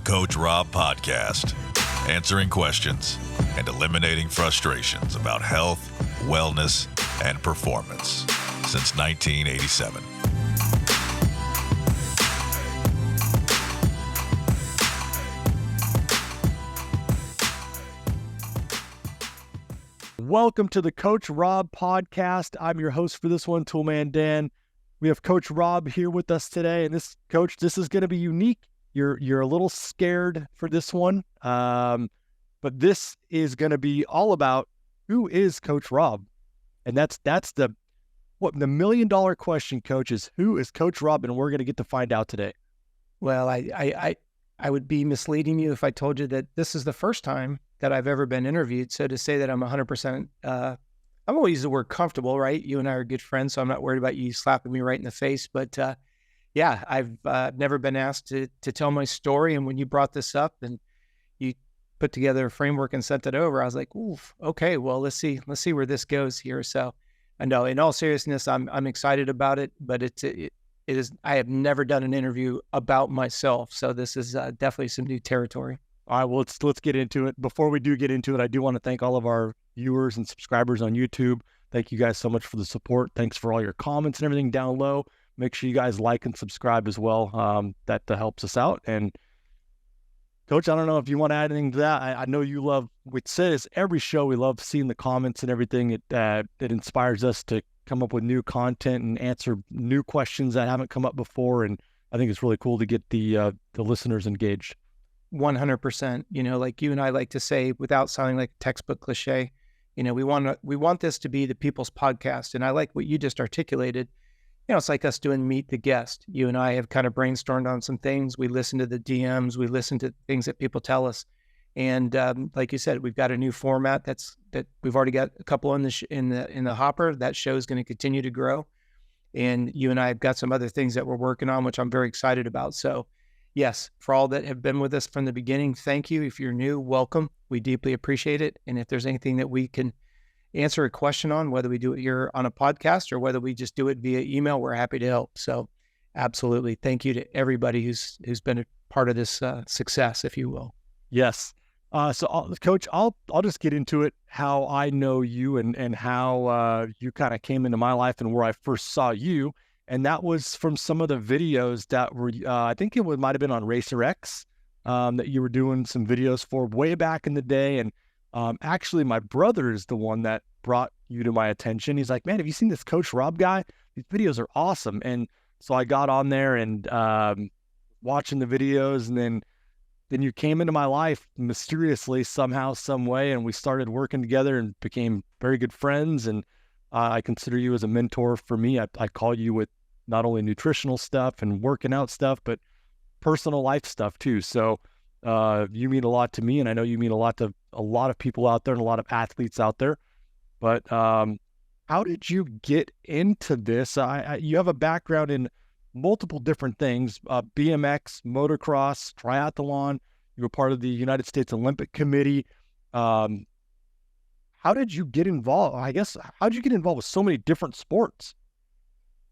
Coach Robb podcast, answering questions and eliminating frustrations about health, wellness, and performance since 1987. Welcome to the Coach Robb podcast. I'm your host for this one, Toolman Dan. We have Coach Robb here with us today, and this is going to be unique. You're a little scared for this one, but this is going to be all about who is Coach Robb, and that's the $1 million question, Coach, is who is Coach Robb, and we're going to get to find out today. Well, I would be misleading you if I told you that this is the first time that I've ever been interviewed. So to say that I'm 100%, I'm going to use the word comfortable, right? You and I are good friends, so I'm not worried about you slapping me right in the face. But yeah, I've never been asked to tell my story. And when you brought this up and you put together a framework and sent it over, I was like, oof, okay, well, let's see where this goes here. So I know, in all seriousness, I'm excited about it, but it is, I have never done an interview about myself. So this is definitely some new territory. All right, well, let's get into it. Before we do get into it, I do want to thank all of our viewers and subscribers on YouTube. Thank you guys so much for the support. Thanks for all your comments and everything down low. Make sure you guys like and subscribe as well. That helps us out. And Coach, I don't know if you want to add anything to that. I know you love, we say this every show, we love seeing the comments and everything. It inspires us to come up with new content and answer new questions that haven't come up before. And I think it's really cool to get the listeners engaged. 100%. You know, like you and I like to say, without sounding like a textbook cliche, you know, we want this to be the people's podcast. And I like what you just articulated. You know, it's like us doing Meet the Guest. You and I have kind of brainstormed on some things. We listen to the DMs. We listen to things that people tell us. And like you said, we've got a new format that we've already got a couple in the hopper. That show is going to continue to grow. And you and I have got some other things that we're working on, which I'm very excited about. So yes, for all that have been with us from the beginning, thank you. If you're new, welcome. We deeply appreciate it. And if there's anything that we can answer a question on, whether we do it here on a podcast or whether we just do it via email, we're happy to help. So absolutely. Thank you to everybody who's been a part of this success, if you will. Yes. Coach, I'll just get into it, how I know you and how you kind of came into my life and where I first saw you. And that was from some of the videos that were, I think it might have been on Racer X, that you were doing some videos for way back in the day. And actually, my brother is the one that brought you to my attention. He's like, man, have you seen this Coach Robb guy? These videos are awesome. And so I got on there and watching the videos, and then you came into my life mysteriously somehow, some way, and we started working together and became very good friends. And I consider you as a mentor for me. I call you with not only nutritional stuff and working out stuff, but personal life stuff too. So you mean a lot to me, and I know you mean a lot to a lot of people out there and a lot of athletes out there. But how did you get into this? You have a background in multiple different things, BMX, motocross, triathlon. You were part of the United States Olympic Committee. How did you get involved? How did you get involved with so many different sports?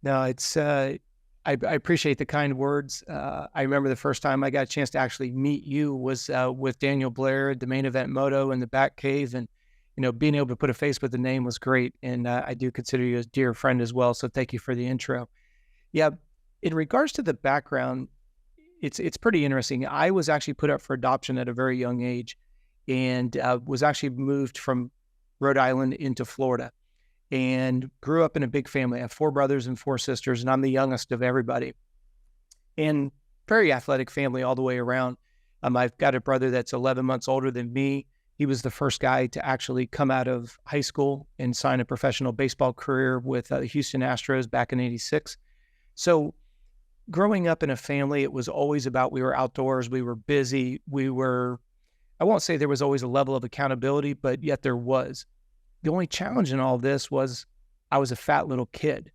No, it's, I appreciate the kind words. I remember the first time I got a chance to actually meet you was with Daniel Blair at the Main Event Moto in the back cave. And, you know, being able to put a face with the name was great. And I do consider you a dear friend as well. So thank you for the intro. Yeah. In regards to the background, it's pretty interesting. I was actually put up for adoption at a very young age and was actually moved from Rhode Island into Florida and grew up in a big family. I have 4 brothers and 4 sisters, and I'm the youngest of everybody. And very athletic family all the way around. I've got a brother that's 11 months older than me. He was the first guy to actually come out of high school and sign a professional baseball career with the Houston Astros back in '86. So growing up in a family, it was always about, we were outdoors, we were busy, I won't say there was always a level of accountability, but yet there was. The only challenge in all of this was I was a fat little kid.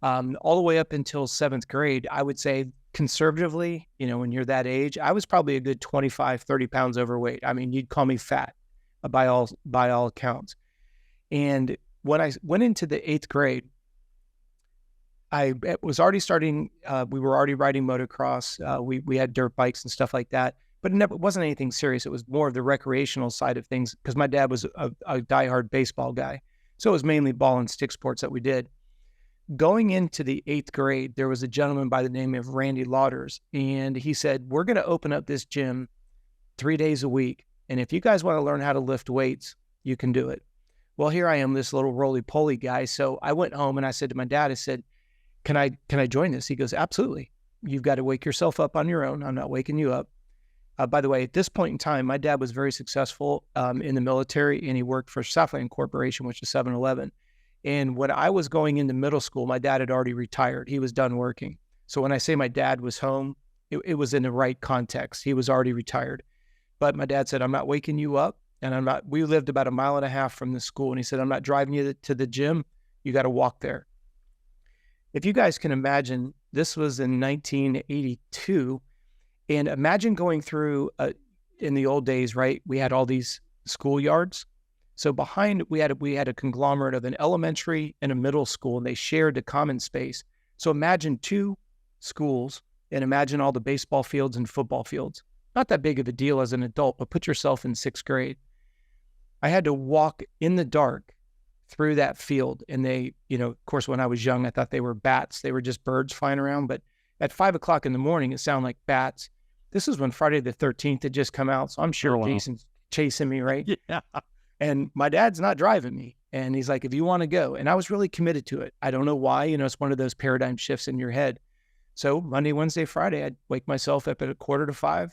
All the way up until 7th grade, I would say conservatively, you know, when you're that age, I was probably a good 25, 30 pounds overweight. I mean, you'd call me fat by all accounts. And when I went into the 8th grade, I was already starting, we were already riding motocross. We had dirt bikes and stuff like that. but it wasn't anything serious. It was more of the recreational side of things because my dad was a diehard baseball guy. So it was mainly ball and stick sports that we did. Going into the 8th grade, there was a gentleman by the name of Randy Lauders, and he said, we're going to open up this gym 3 days a week. And if you guys want to learn how to lift weights, you can do it. Well, here I am, this little roly-poly guy. So I went home and I said to my dad, I said, can I join this? He goes, absolutely. You've got to wake yourself up on your own. I'm not waking you up. By the way, at this point in time, my dad was very successful in the military, and he worked for Southland Corporation, which is 7-Eleven. And when I was going into middle school, my dad had already retired. He was done working. So when I say my dad was home, it was in the right context. He was already retired. But my dad said, I'm not waking you up. And we lived about 1.5 miles from the school. And he said, I'm not driving you to the gym. You got to walk there. If you guys can imagine, this was in 1982. And imagine going through, in the old days, right? We had all these schoolyards. So behind, we had a conglomerate of an elementary and a middle school, and they shared a common space. So imagine 2 schools, and imagine all the baseball fields and football fields. Not that big of a deal as an adult, but put yourself in 6th grade. I had to walk in the dark through that field, and they, of course, when I was young, I thought they were bats. They were just birds flying around, but at 5 o'clock in the morning, it sounded like bats. This is when Friday the 13th had just come out, so I'm sure Jason's chasing me, right? Yeah. And my dad's not driving me. And he's like, if you want to go. And I was really committed to it. I don't know why. It's one of those paradigm shifts in your head. So Monday, Wednesday, Friday, I'd wake myself up at 4:45.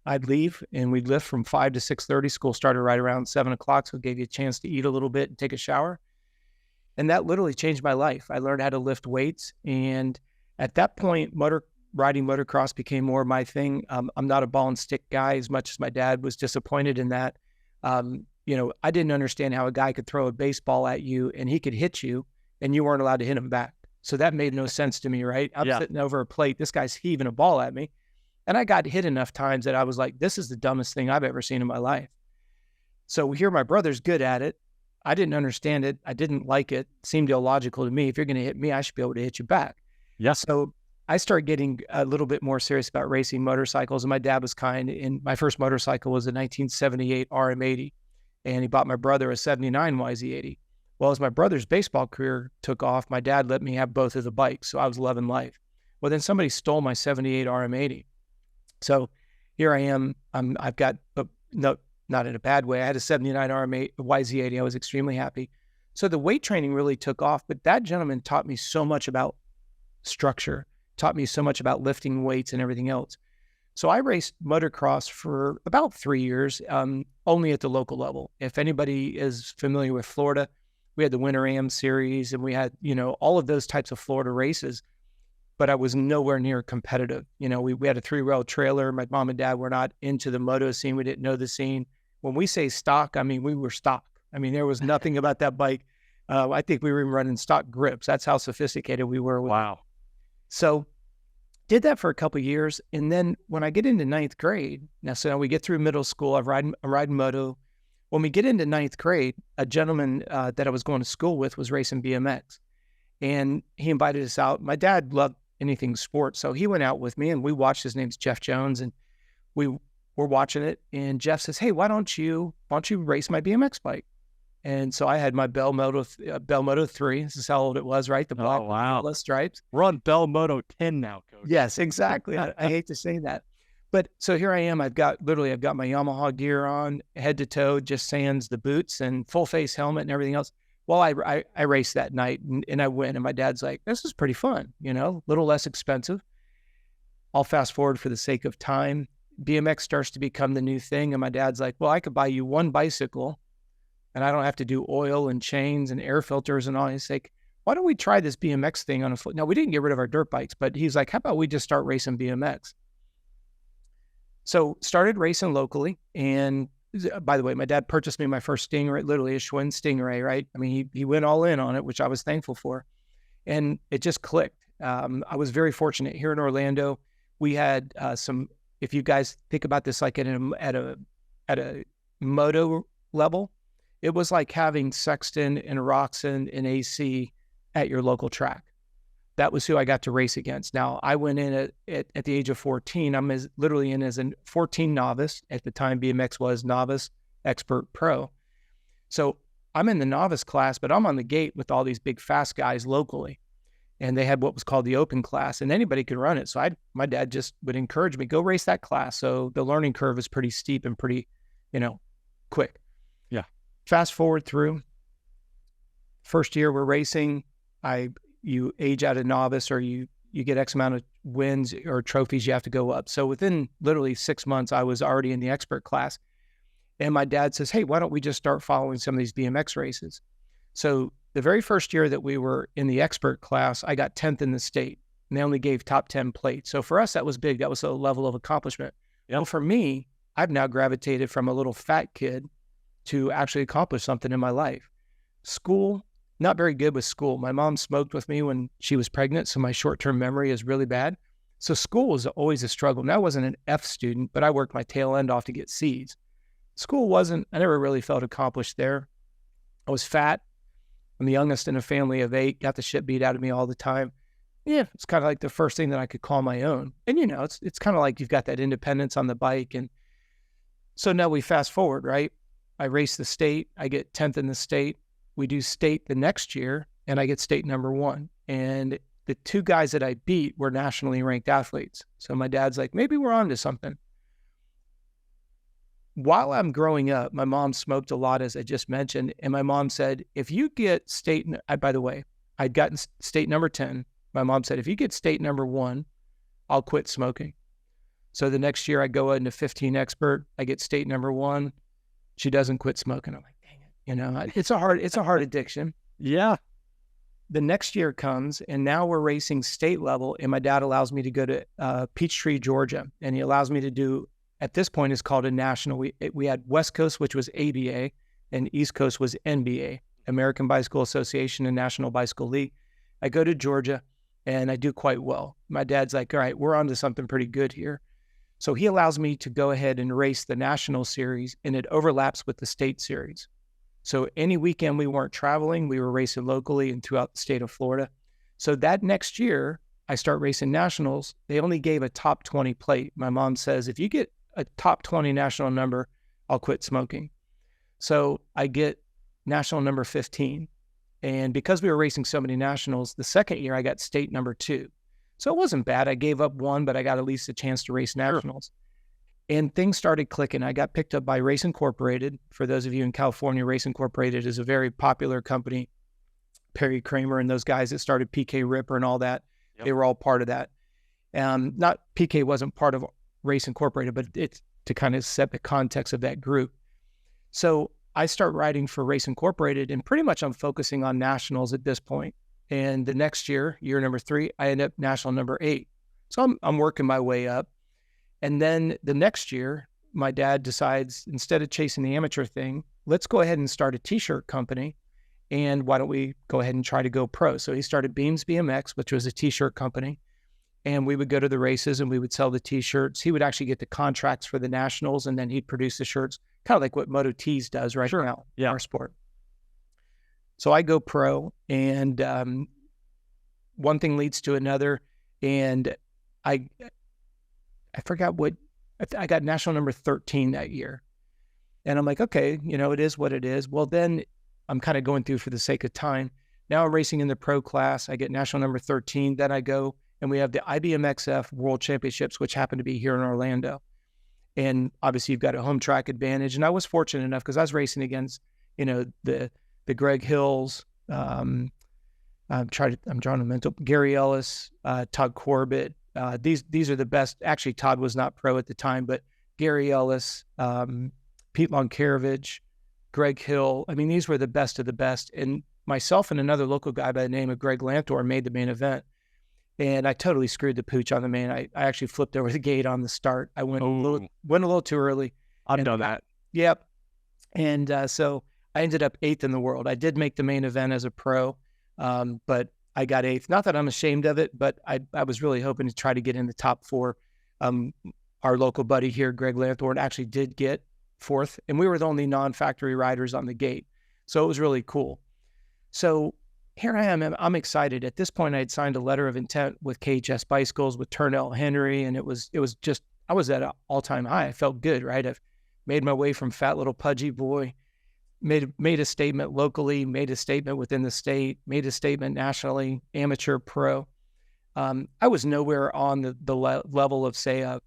I'd leave, and we'd lift from 5 to 6:30. School started right around 7 o'clock, so it gave you a chance to eat a little bit and take a shower. And that literally changed my life. I learned how to lift weights. And at that point, riding motocross became more my thing. I'm not a ball and stick guy as much as my dad was disappointed in that. I didn't understand how a guy could throw a baseball at you and he could hit you and you weren't allowed to hit him back. So that made no sense to me, right? I'm sitting over a plate. This guy's heaving a ball at me. And I got hit enough times that I was like, this is the dumbest thing I've ever seen in my life. So here my brother's good at it. I didn't understand it. I didn't like it. It seemed illogical to me. If you're going to hit me, I should be able to hit you back. Yeah. So I started getting a little bit more serious about racing motorcycles, and my dad was kind. And my first motorcycle was a 1978 RM80, and he bought my brother a 79 YZ80. Well, as my brother's baseball career took off, my dad let me have both of the bikes, so I was loving life. Well, then somebody stole my 78 RM80. So here I am. I've got, no, not in a bad way. I had a 79 YZ80. I was extremely happy. So the weight training really took off, but that gentleman taught me so much about structure, taught me so much about lifting weights and everything else. So I raced motocross for about 3 years, only at the local level. If anybody is familiar with Florida, we had the Winter Am Series, and we had, all of those types of Florida races, but I was nowhere near competitive. We had a 3-rail trailer. My mom and dad were not into the moto scene. We didn't know the scene. When we say stock, I mean, we were stock. I mean, there was nothing about that bike. I think we were even running stock grips. That's how sophisticated we were. Wow. So did that for a couple of years. And then when I get into 9th grade, so we get through middle school, I'm riding moto. When we get into 9th grade, a gentleman that I was going to school with was racing BMX. And he invited us out. My dad loved anything sports, so he went out with me, and we watched. His name's Jeff Jones, and we were watching it. And Jeff says, "Hey, why don't you race my BMX bike?" And so I had my Bell Moto 3. This is how old it was, right? The black stripes. We're on Bell Moto 10 now, Coach. Yes, exactly. I hate to say that. But so here I am. I've got my Yamaha gear on, head to toe, just sans the boots and full face helmet and everything else. Well, I raced that night and I win. And my dad's like, this is pretty fun, a little less expensive. I'll fast forward for the sake of time. BMX starts to become the new thing. And my dad's like, well, I could buy you one bicycle and I don't have to do oil and chains and air filters and all. He's like, why don't we try this BMX thing on a foot? Now, we didn't get rid of our dirt bikes, but he's like, how about we just start racing BMX? So started racing locally. And by the way, my dad purchased me my first Stingray, literally a Schwinn Stingray, right? I mean, he went all in on it, which I was thankful for. And it just clicked. I was very fortunate here in Orlando. We had some, if you guys think about this like at a moto level, it was like having Sexton and Roxon and AC at your local track. that was who I got to race against. Now, I went in at the age of 14. I'm literally in as a 14 novice. At the time, BMX was novice, expert, pro. So I'm in the novice class, but I'm on the gate with all these big, fast guys locally. And they had what was called the open class, and anybody could run it. So my dad just would encourage me, go race that class. So the learning curve is pretty steep and pretty, quick. Yeah. Fast forward through. First year we're racing, you age out of novice, or you get X amount of wins or trophies, you have to go up. So within literally 6 months, I was already in the expert class. And my dad says, hey, why don't we just start following some of these BMX races? So the very first year that we were in the expert class, I got 10th in the state, and they only gave top 10 plates. So for us, that was big. That was a level of accomplishment. Yep. Well, for me, I've now gravitated from a little fat kid to actually accomplish something in my life. School, not very good with school. My mom smoked with me when she was pregnant, so my short-term memory is really bad. So school was always a struggle. Now, I wasn't an F student, but I worked my tail end off to get C's. School wasn't, I never really felt accomplished there. I was fat. I'm the youngest in a family of 8, got the shit beat out of me all the time. Yeah, it's kind of like the first thing that I could call my own. And, it's kind of like you've got that independence on the bike. And so now we fast forward, right? I race the state. I get 10th in the state. We do state the next year, and I get state number 1. And the 2 guys that I beat were nationally ranked athletes. So my dad's like, maybe we're on to something. While I'm growing up, my mom smoked a lot, as I just mentioned. And my mom said, if you get state, by the way, I'd gotten state number 10. My mom said, if you get state number 1, I'll quit smoking. So the next year I go into 15 expert. I get state number 1. She doesn't quit smoking. I'm like, dang it. It's a hard addiction. Yeah. The next year comes, and now we're racing state level. And my dad allows me to go to Peachtree, Georgia. And he allows me to do, at this point, it's called a national. We had West Coast, which was ABA, and East Coast was NBA, American Bicycle Association and National Bicycle League. I go to Georgia, and I do quite well. My dad's like, all right, we're on to something pretty good here. So he allows me to go ahead and race the national series, and it overlaps with the state series. So any weekend we weren't traveling, we were racing locally and throughout the state of Florida. So that next year, I start racing nationals. They only gave a top 20 plate. My mom says, if you get a top 20 national number, I'll quit smoking. So I get national number 15. And because we were racing so many nationals, the second year I got state number 2. So it wasn't bad. I gave up 1, but I got at least a chance to race nationals. Sure. And things started clicking. I got picked up by Race Incorporated. For those of you in California, Race Incorporated is a very popular company. Perry Kramer and those guys that started PK Ripper and all that, Yep. They were all part of that. Not PK wasn't part of Race Incorporated, but it's to kind of set the context of that group. So I start riding for Race Incorporated, and pretty much I'm focusing on nationals at this point. And the next year, year number 3, I end up national number 8. So I'm working my way up. And then the next year, my dad decides, instead of chasing the amateur thing, let's go ahead and start a t-shirt company. And why don't we go ahead and try to go pro? So he started Beams BMX, which was a t-shirt company. And we would go to the races and we would sell the t-shirts. He would actually get the contracts for the nationals, and then he'd produce the shirts, kind of like what Moto Tees does right now in our sport. So I go pro, and one thing leads to another. And I forgot what, I got national number 13 that year. And I'm like, okay, it is what it is. Well, then I'm kind of going through for the sake of time. Now I'm racing in the pro class. I get national number 13. Then I go, and we have the IBMXF World Championships, which happen to be here in Orlando. And obviously you've got a home track advantage. And I was fortunate enough because I was racing against, the Greg Hills, I'm drawing a mental, Gary Ellis, Todd Corbett. These are the best. Actually, Todd was not pro at the time, but Gary Ellis, Pete Lonkarovich, Greg Hill. I mean, these were the best of the best. And myself and another local guy by the name of Greg Lantor made the main event. And I totally screwed the pooch on the main. I actually flipped over the gate on the start. I went a little too early. I've done that. Yep. And so I ended up 8th in the world. I did make the main event as a pro, but I got 8th. Not that I'm ashamed of it, but I was really hoping to try to get in the top 4. Our local buddy here, Greg Lanthorne, actually did get 4th, and we were the only non-factory riders on the gate. So it was really cool. So here I am. I'm excited. At this point, I had signed a letter of intent with KHS Bicycles, with Turnell Henry, and it was just, I was at an all-time high. I felt good, right? I've made my way from fat little pudgy boy, made a statement locally, made a statement within the state, made a statement nationally, amateur, pro. I was nowhere on the level of, say,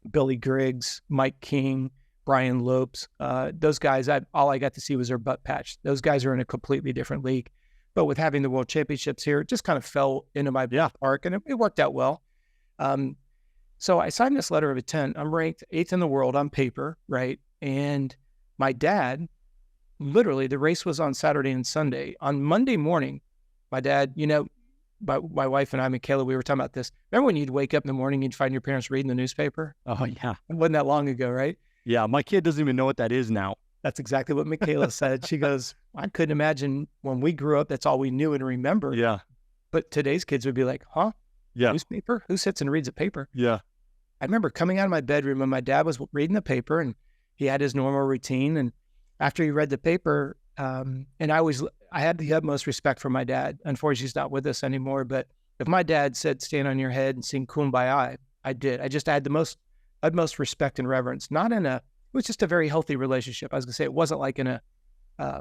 Billy Griggs, Mike King, Brian Lopes. Those guys, all I got to see was their butt patch. Those guys are in a completely different league. But with having the World Championships here, it just kind of fell into my arc, and it worked out well. So I signed this letter of intent. I'm ranked 8th in the world on paper, right? And my dad, literally, the race was on Saturday and Sunday. On Monday morning, my dad, my wife and I, Michaela, we were talking about this. Remember when you'd wake up in the morning, you'd find your parents reading the newspaper? Oh, yeah. It wasn't that long ago, right? Yeah, my kid doesn't even know what that is now. That's exactly what Michaela said. She goes, I couldn't imagine when we grew up, that's all we knew and remembered. Yeah. But today's kids would be like, huh? Yeah. Newspaper? Who sits and reads a paper? Yeah. I remember coming out of my bedroom and my dad was reading the paper, and he had his normal routine. And after he read the paper, and I had the utmost respect for my dad. Unfortunately, he's not with us anymore. But if my dad said, stand on your head and sing Kumbaya, I did. I just had the utmost respect and reverence, it was just a very healthy relationship. I was going to say, it wasn't like in a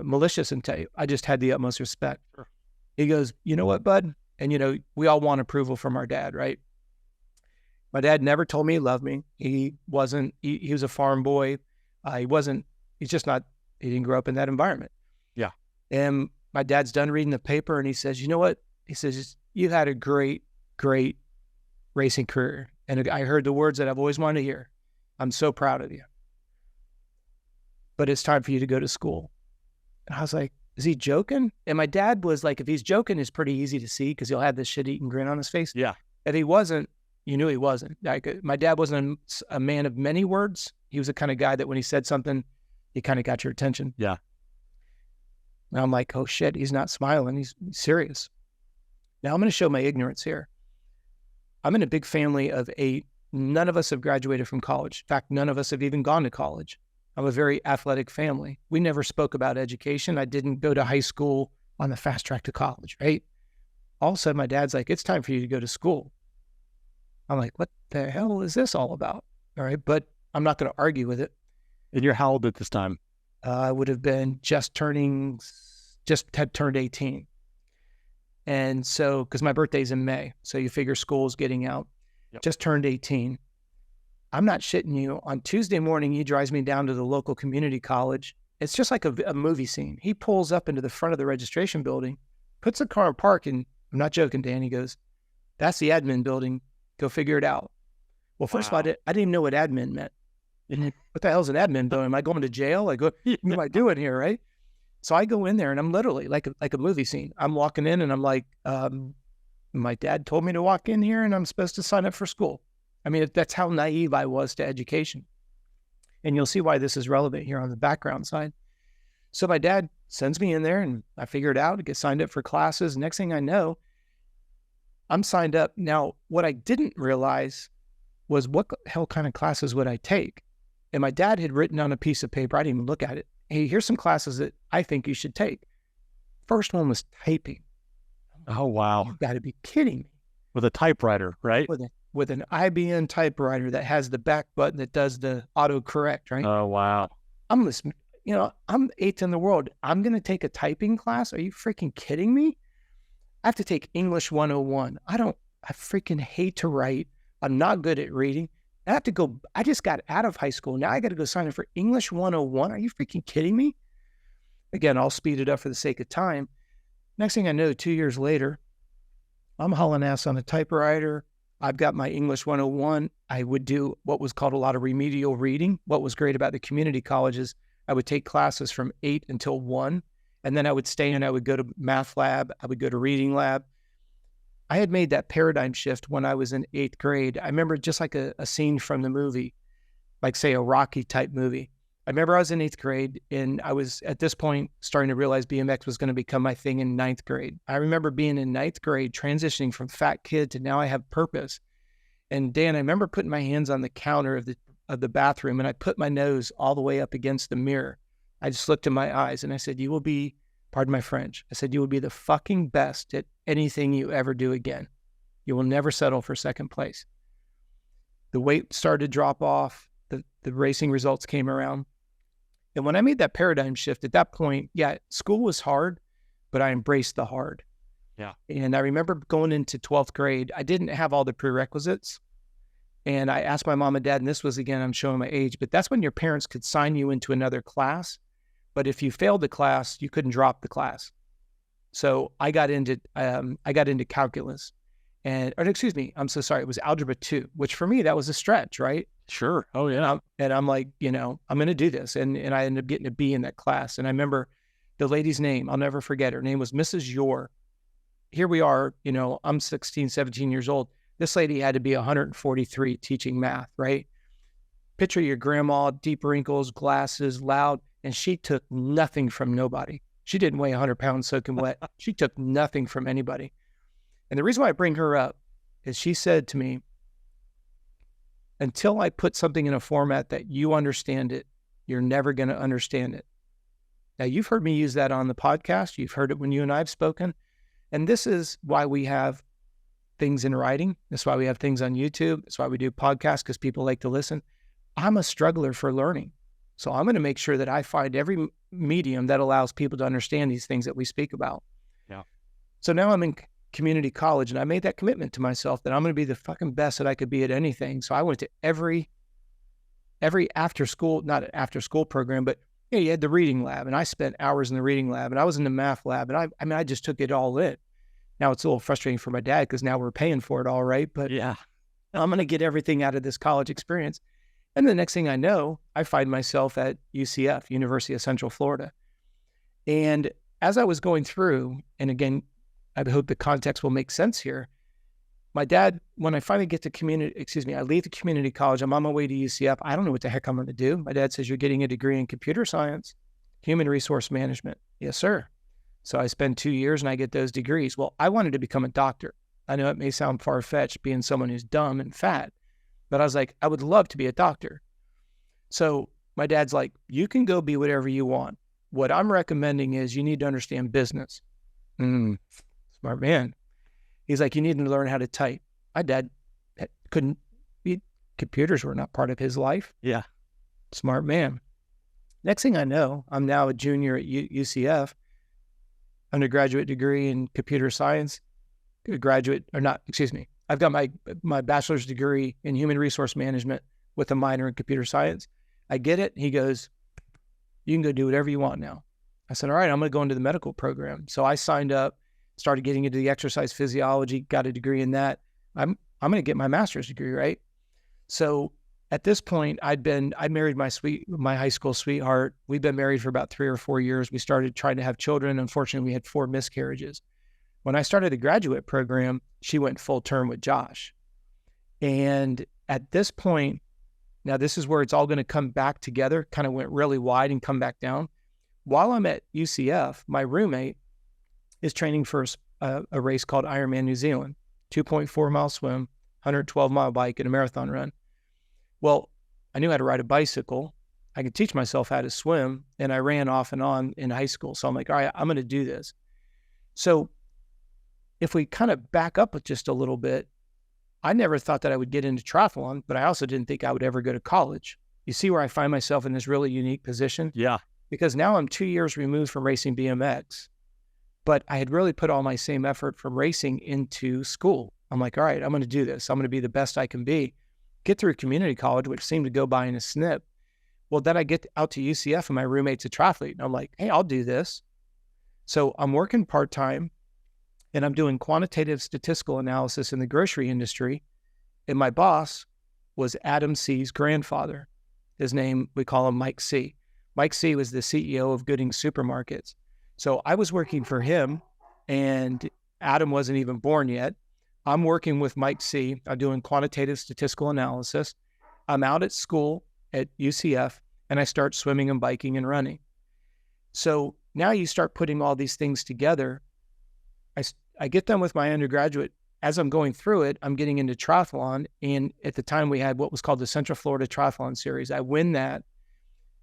malicious intent. I just had the utmost respect. Sure. He goes, you know what, bud? And, we all want approval from our dad, right? My dad never told me he loved me. He was a farm boy. He didn't grow up in that environment. Yeah. And my dad's done reading the paper, and he says, you know what? He says, you had a great, great racing career. And I heard the words that I've always wanted to hear. I'm so proud of you. But it's time for you to go to school. And I was like, is he joking? And my dad was like, if he's joking, it's pretty easy to see because he'll have this shit-eating grin on his face. Yeah. If he wasn't, you knew he wasn't. Like, my dad wasn't a man of many words. He was the kind of guy that when he said something, he kind of got your attention. Yeah. And I'm like, oh shit, he's not smiling. He's serious. Now I'm going to show my ignorance here. I'm in a big family of 8. None of us have graduated from college. In fact, none of us have even gone to college. I'm a very athletic family. We never spoke about education. I didn't go to high school on the fast track to college, right? All of a sudden, my dad's like, it's time for you to go to school. I'm like, what the hell is this all about? All right, but I'm not going to argue with it. And you're how old at this time? I would have been just had turned 18. And so, because my birthday's in May, so you figure school's getting out. Yep. Just turned 18. I'm not shitting you. On Tuesday morning, he drives me down to the local community college. It's just like a movie scene. He pulls up into the front of the registration building, puts the car in park, and I'm not joking, Dan. He goes, that's the admin building. Go figure it out. Well, first of all, I didn't even know what admin meant. What the hell is an admin building? Am I going to jail? Like, what am I doing here, right? So I go in there, and I'm literally like a movie scene. I'm walking in, and I'm like, my dad told me to walk in here, and I'm supposed to sign up for school. I mean, that's how naive I was to education. And you'll see why this is relevant here on the background side. So my dad sends me in there, and I figure it out, get signed up for classes. Next thing I know, I'm signed up. Now, what I didn't realize was what the hell kind of classes would I take? And my dad had written on a piece of paper, I didn't even look at it, hey, here's some classes that I think you should take. First one was typing. Oh, wow. You've got to be kidding me. With a typewriter, right? With an IBM typewriter that has the back button that does the autocorrect, right? Oh, wow. I'm 8th in the world. I'm going to take a typing class? Are you freaking kidding me? I have to take English 101. I freaking hate to write. I'm not good at reading. I just got out of high school. Now I got to go sign up for English 101. Are you freaking kidding me? Again, I'll speed it up for the sake of time. Next thing I know, 2 years later, I'm hauling ass on a typewriter. I've got my English 101. I would do what was called a lot of remedial reading. What was great about the community colleges, I would take classes from 8 until 1, and then I would stay and I would go to math lab. I would go to reading lab. I had made that paradigm shift when I was in 8th grade. I remember just like a scene from the movie, like say a Rocky type movie. I remember I was in 8th grade, and I was at this point starting to realize BMX was going to become my thing in 9th grade. I remember being in 9th grade, transitioning from fat kid to now I have purpose. And Dan, I remember putting my hands on the counter of the bathroom, and I put my nose all the way up against the mirror. I just looked in my eyes and I said, you will be pardon my French. I said, you will be the fucking best at anything you ever do again. You will never settle for second place. The weight started to drop off. The racing results came around. And when I made that paradigm shift at that point, yeah, school was hard, but I embraced the hard. Yeah. And I remember going into 12th grade, I didn't have all the prerequisites. And I asked my mom and dad, and this was, again, I'm showing my age, but that's when your parents could sign you into another class. But if you failed the class, you couldn't drop the class. So I got into calculus. I'm so sorry, it was algebra 2, which for me, that was a stretch, right? Sure. Oh, yeah. And I'm like, I'm going to do this. And I ended up getting a B in that class. And I remember the lady's name, I'll never forget. Her name was Mrs. Yor. Here we are, I'm 16, 17 years old. This lady had to be 143 teaching math, right? Picture your grandma, deep wrinkles, glasses, loud, and she took nothing from nobody. She didn't weigh 100 pounds soaking wet. She took nothing from anybody. And the reason why I bring her up is she said to me, until I put something in a format that you understand it, you're never going to understand it. Now, you've heard me use that on the podcast. You've heard it when you and I have spoken. And this is why we have things in writing. That's why we have things on YouTube. That's why we do podcasts, because people like to listen. I'm a struggler for learning. So I'm going to make sure that I find every medium that allows people to understand these things that we speak about. Yeah. So now I'm in community college, and I made that commitment to myself that I'm going to be the fucking best that I could be at anything. So I went to every after school, not an after school program, but you had the reading lab, and I spent hours in the reading lab, and I was in the math lab, and I just took it all in. Now it's a little frustrating for my dad because now we're paying for it all, right? But yeah, I'm going to get everything out of this college experience. And the next thing I know, I find myself at UCF, University of Central Florida. And as I was going through, and again, I hope the context will make sense here. My dad, when I finally get to I leave the community college, I'm on my way to UCF. I don't know what the heck I'm going to do. My dad says, you're getting a degree in computer science, human resource management. Yes, sir. So I spend 2 years and I get those degrees. Well, I wanted to become a doctor. I know it may sound far-fetched being someone who's dumb and fat, but I was like, I would love to be a doctor. So my dad's like, you can go be whatever you want. What I'm recommending is you need to understand business. Smart man. He's like, you need to learn how to type. My dad computers were not part of his life. Yeah. Smart man. Next thing I know, I'm now a junior at UCF, undergraduate degree in computer science, I've got my bachelor's degree in human resource management with a minor in computer science. I get it. He goes, you can go do whatever you want now. I said, all right, I'm going to go into the medical program. So I signed up, started getting into the exercise physiology, got a degree in that. I'm going to get my master's degree, right? So at this point, I married my high school sweetheart. We've been married for about 3 or 4 years. We started trying to have children. Unfortunately, we had 4 miscarriages. When I started the graduate program, she went full term with Josh. And at this point, now this is where it's all going to come back together, kind of went really wide and come back down. While I'm at UCF, my roommate is training for a race called Ironman New Zealand, 2.4 mile swim, 112 mile bike, and a marathon run. Well, I knew how to ride a bicycle. I could teach myself how to swim, and I ran off and on in high school. So I'm like, all right, I'm going to do this. So if we kind of back up just a little bit, I never thought that I would get into triathlon, but I also didn't think I would ever go to college. You see where I find myself in this really unique position? Yeah. Because now I'm 2 years removed from racing BMX, but I had really put all my same effort from racing into school. I'm like, all right, I'm going to do this. I'm going to be the best I can be. Get through community college, which seemed to go by in a snip. Well, then I get out to UCF and my roommate's a triathlete. And I'm like, hey, I'll do this. So I'm working part-time and I'm doing quantitative statistical analysis in the grocery industry. And my boss was Adam C's grandfather. His name, we call him Mike C. Mike C was the CEO of Gooding Supermarkets. So I was working for him and Adam wasn't even born yet. I'm working with Mike C. I'm doing quantitative statistical analysis. I'm out at school at UCF and I start swimming and biking and running. So now you start putting all these things together. I get done with my undergraduate. As I'm going through it, I'm getting into triathlon. And at the time we had what was called the Central Florida Triathlon Series. I win that.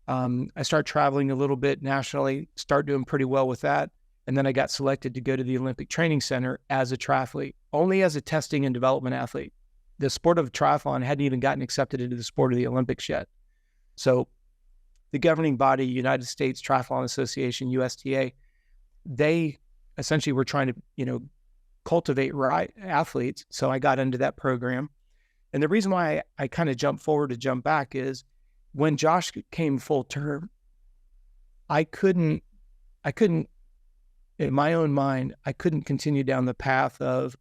I start traveling a little bit nationally, start doing pretty well with that. And then I got selected to go to the Olympic Training Center as a triathlete, only as a testing and development athlete. The sport of triathlon hadn't even gotten accepted into the sport of the Olympics yet. So the governing body, United States Triathlon Association, USTA, they essentially were trying to, cultivate athletes. So I got into that program. And the reason why I kind of jumped forward to jump back is when Josh came full term, I couldn't, in my own mind, I couldn't continue down the path of,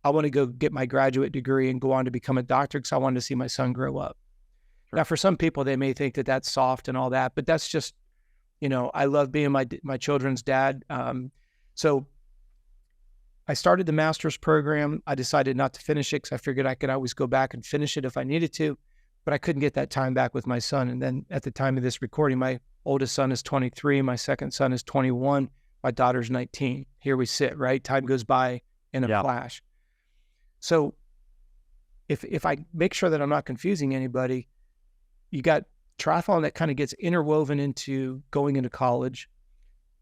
I want to go get my graduate degree and go on to become a doctor because I wanted to see my son grow up. Sure. Now, for some people, they may think that that's soft and all that, but that's just, I love being my children's dad. So I started the master's program. I decided not to finish it because I figured I could always go back and finish it if I needed to, but I couldn't get that time back with my son. And then at the time of this recording, my oldest son is 23. My second son is 21. My daughter's 19. Here we sit, right? Time goes by in a flash. So if I make sure that I'm not confusing anybody, you got triathlon that kind of gets interwoven into going into college.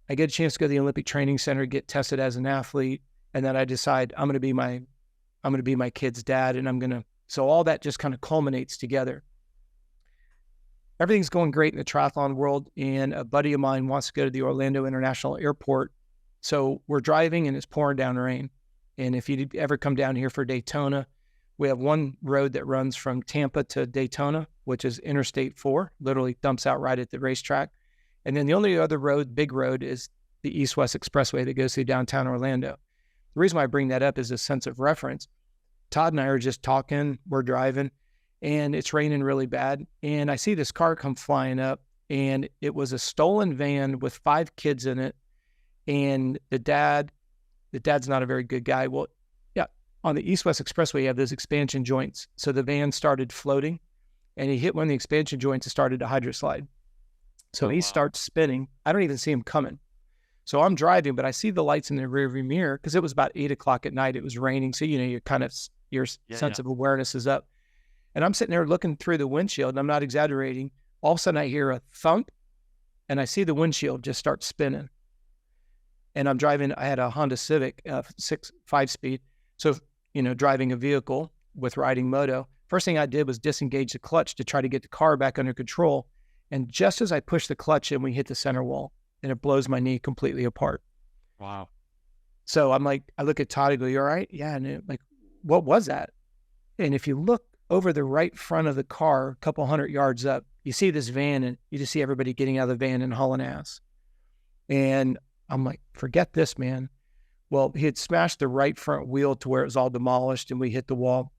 I get a chance to go to the Olympic Training Center, get tested as an athlete. And then I decide I'm going to be my kid's dad. And so all that just kind of culminates together. Everything's going great in the triathlon world. And a buddy of mine wants to go to the Orlando International Airport. So we're driving and it's pouring down rain. And if you ever come down here for Daytona, we have one road that runs from Tampa to Daytona, which is Interstate 4, literally dumps out right at the racetrack. And then the only other road, big road, is the East-West Expressway that goes through downtown Orlando. The reason why I bring that up is a sense of reference. Todd and I are just talking, we're driving, and it's raining really bad. And I see this car come flying up, and it was a stolen van with 5 kids in it. And the dad's not a very good guy. Well, yeah, on the East-West Expressway, you have those expansion joints. So the van started floating, and he hit one of the expansion joints and started to hydroslide. So he starts spinning. I don't even see him coming. So I'm driving, but I see the lights in the rearview mirror because it was about 8 o'clock at night. It was raining. So, your sense of awareness is up. And I'm sitting there looking through the windshield, and I'm not exaggerating. All of a sudden I hear a thump, and I see the windshield just start spinning. And I'm driving, I had a Honda Civic, 5-speed. So, driving a vehicle with riding moto. First thing I did was disengage the clutch to try to get the car back under control. And just as I pushed the clutch in, we hit the center wall. And it blows my knee completely apart. Wow. So I'm like, I look at Todd and go, you all right? Yeah. And what was that? And if you look over the right front of the car, a couple 100 yards up, you see this van and you just see everybody getting out of the van and hauling ass. And I'm like, forget this, man. Well, he had smashed the right front wheel to where it was all demolished and we hit the wall.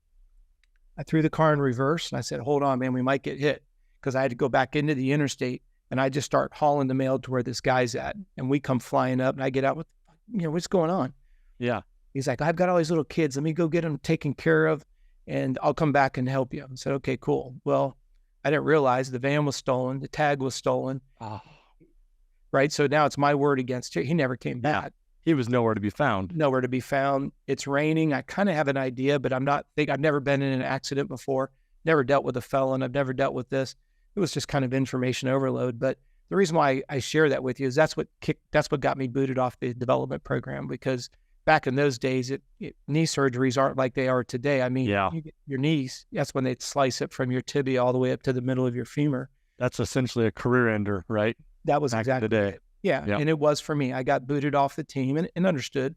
I threw the car in reverse and I said, hold on, man, we might get hit, because I had to go back into the interstate. And I just start hauling the mail to where this guy's at. And we come flying up and I get out with, what's going on? Yeah. He's like, I've got all these little kids. Let me go get them taken care of and I'll come back and help you. I said, okay, cool. Well, I didn't realize the van was stolen. The tag was stolen. Oh. Right. So now it's my word against it. He never came back. He was nowhere to be found. Nowhere to be found. It's raining. I kind of have an idea, but I've never been in an accident before. Never dealt with a felon. I've never dealt with this. It was just kind of information overload. But the reason why I share that with you is that's what got me booted off the development program, because back in those days, knee surgeries aren't like they are today. I mean, you get your knees, that's when they'd slice it from your tibia all the way up to the middle of your femur. That's essentially a career ender, right? That was back exactly in the day. it. Yeah. And it was for me. I got booted off the team and understood.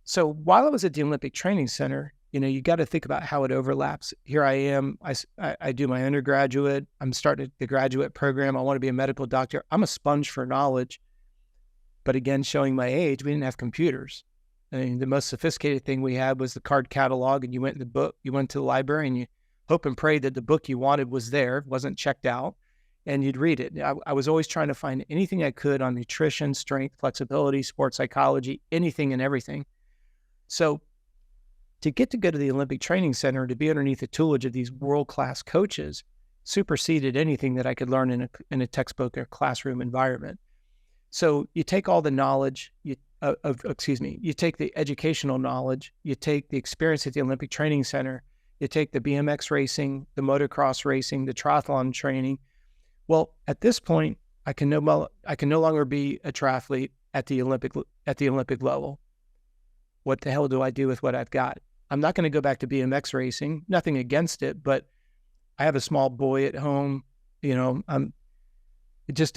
So while I was at the Olympic Training Center, you got to think about how it overlaps. Here I am. I do my undergraduate. I'm starting the graduate program. I want to be a medical doctor. I'm a sponge for knowledge. But again, showing my age, we didn't have computers. I mean, the most sophisticated thing we had was the card catalog, and you went to the library and you hope and pray that the book you wanted was there, wasn't checked out, and you'd read it. I was always trying to find anything I could on nutrition, strength, flexibility, sports psychology, anything and everything. So to go to the Olympic Training Center, to be underneath the tutelage of these world-class coaches, superseded anything that I could learn in a textbook or classroom environment. So you take all the knowledge, you take the educational knowledge, you take the experience at the Olympic Training Center, you take the BMX racing, the motocross racing, the triathlon training. Well, at this point, I can no longer be a triathlete at the Olympic level. What the hell do I do with what I've got? I'm not going to go back to BMX racing, nothing against it, but I have a small boy at home, it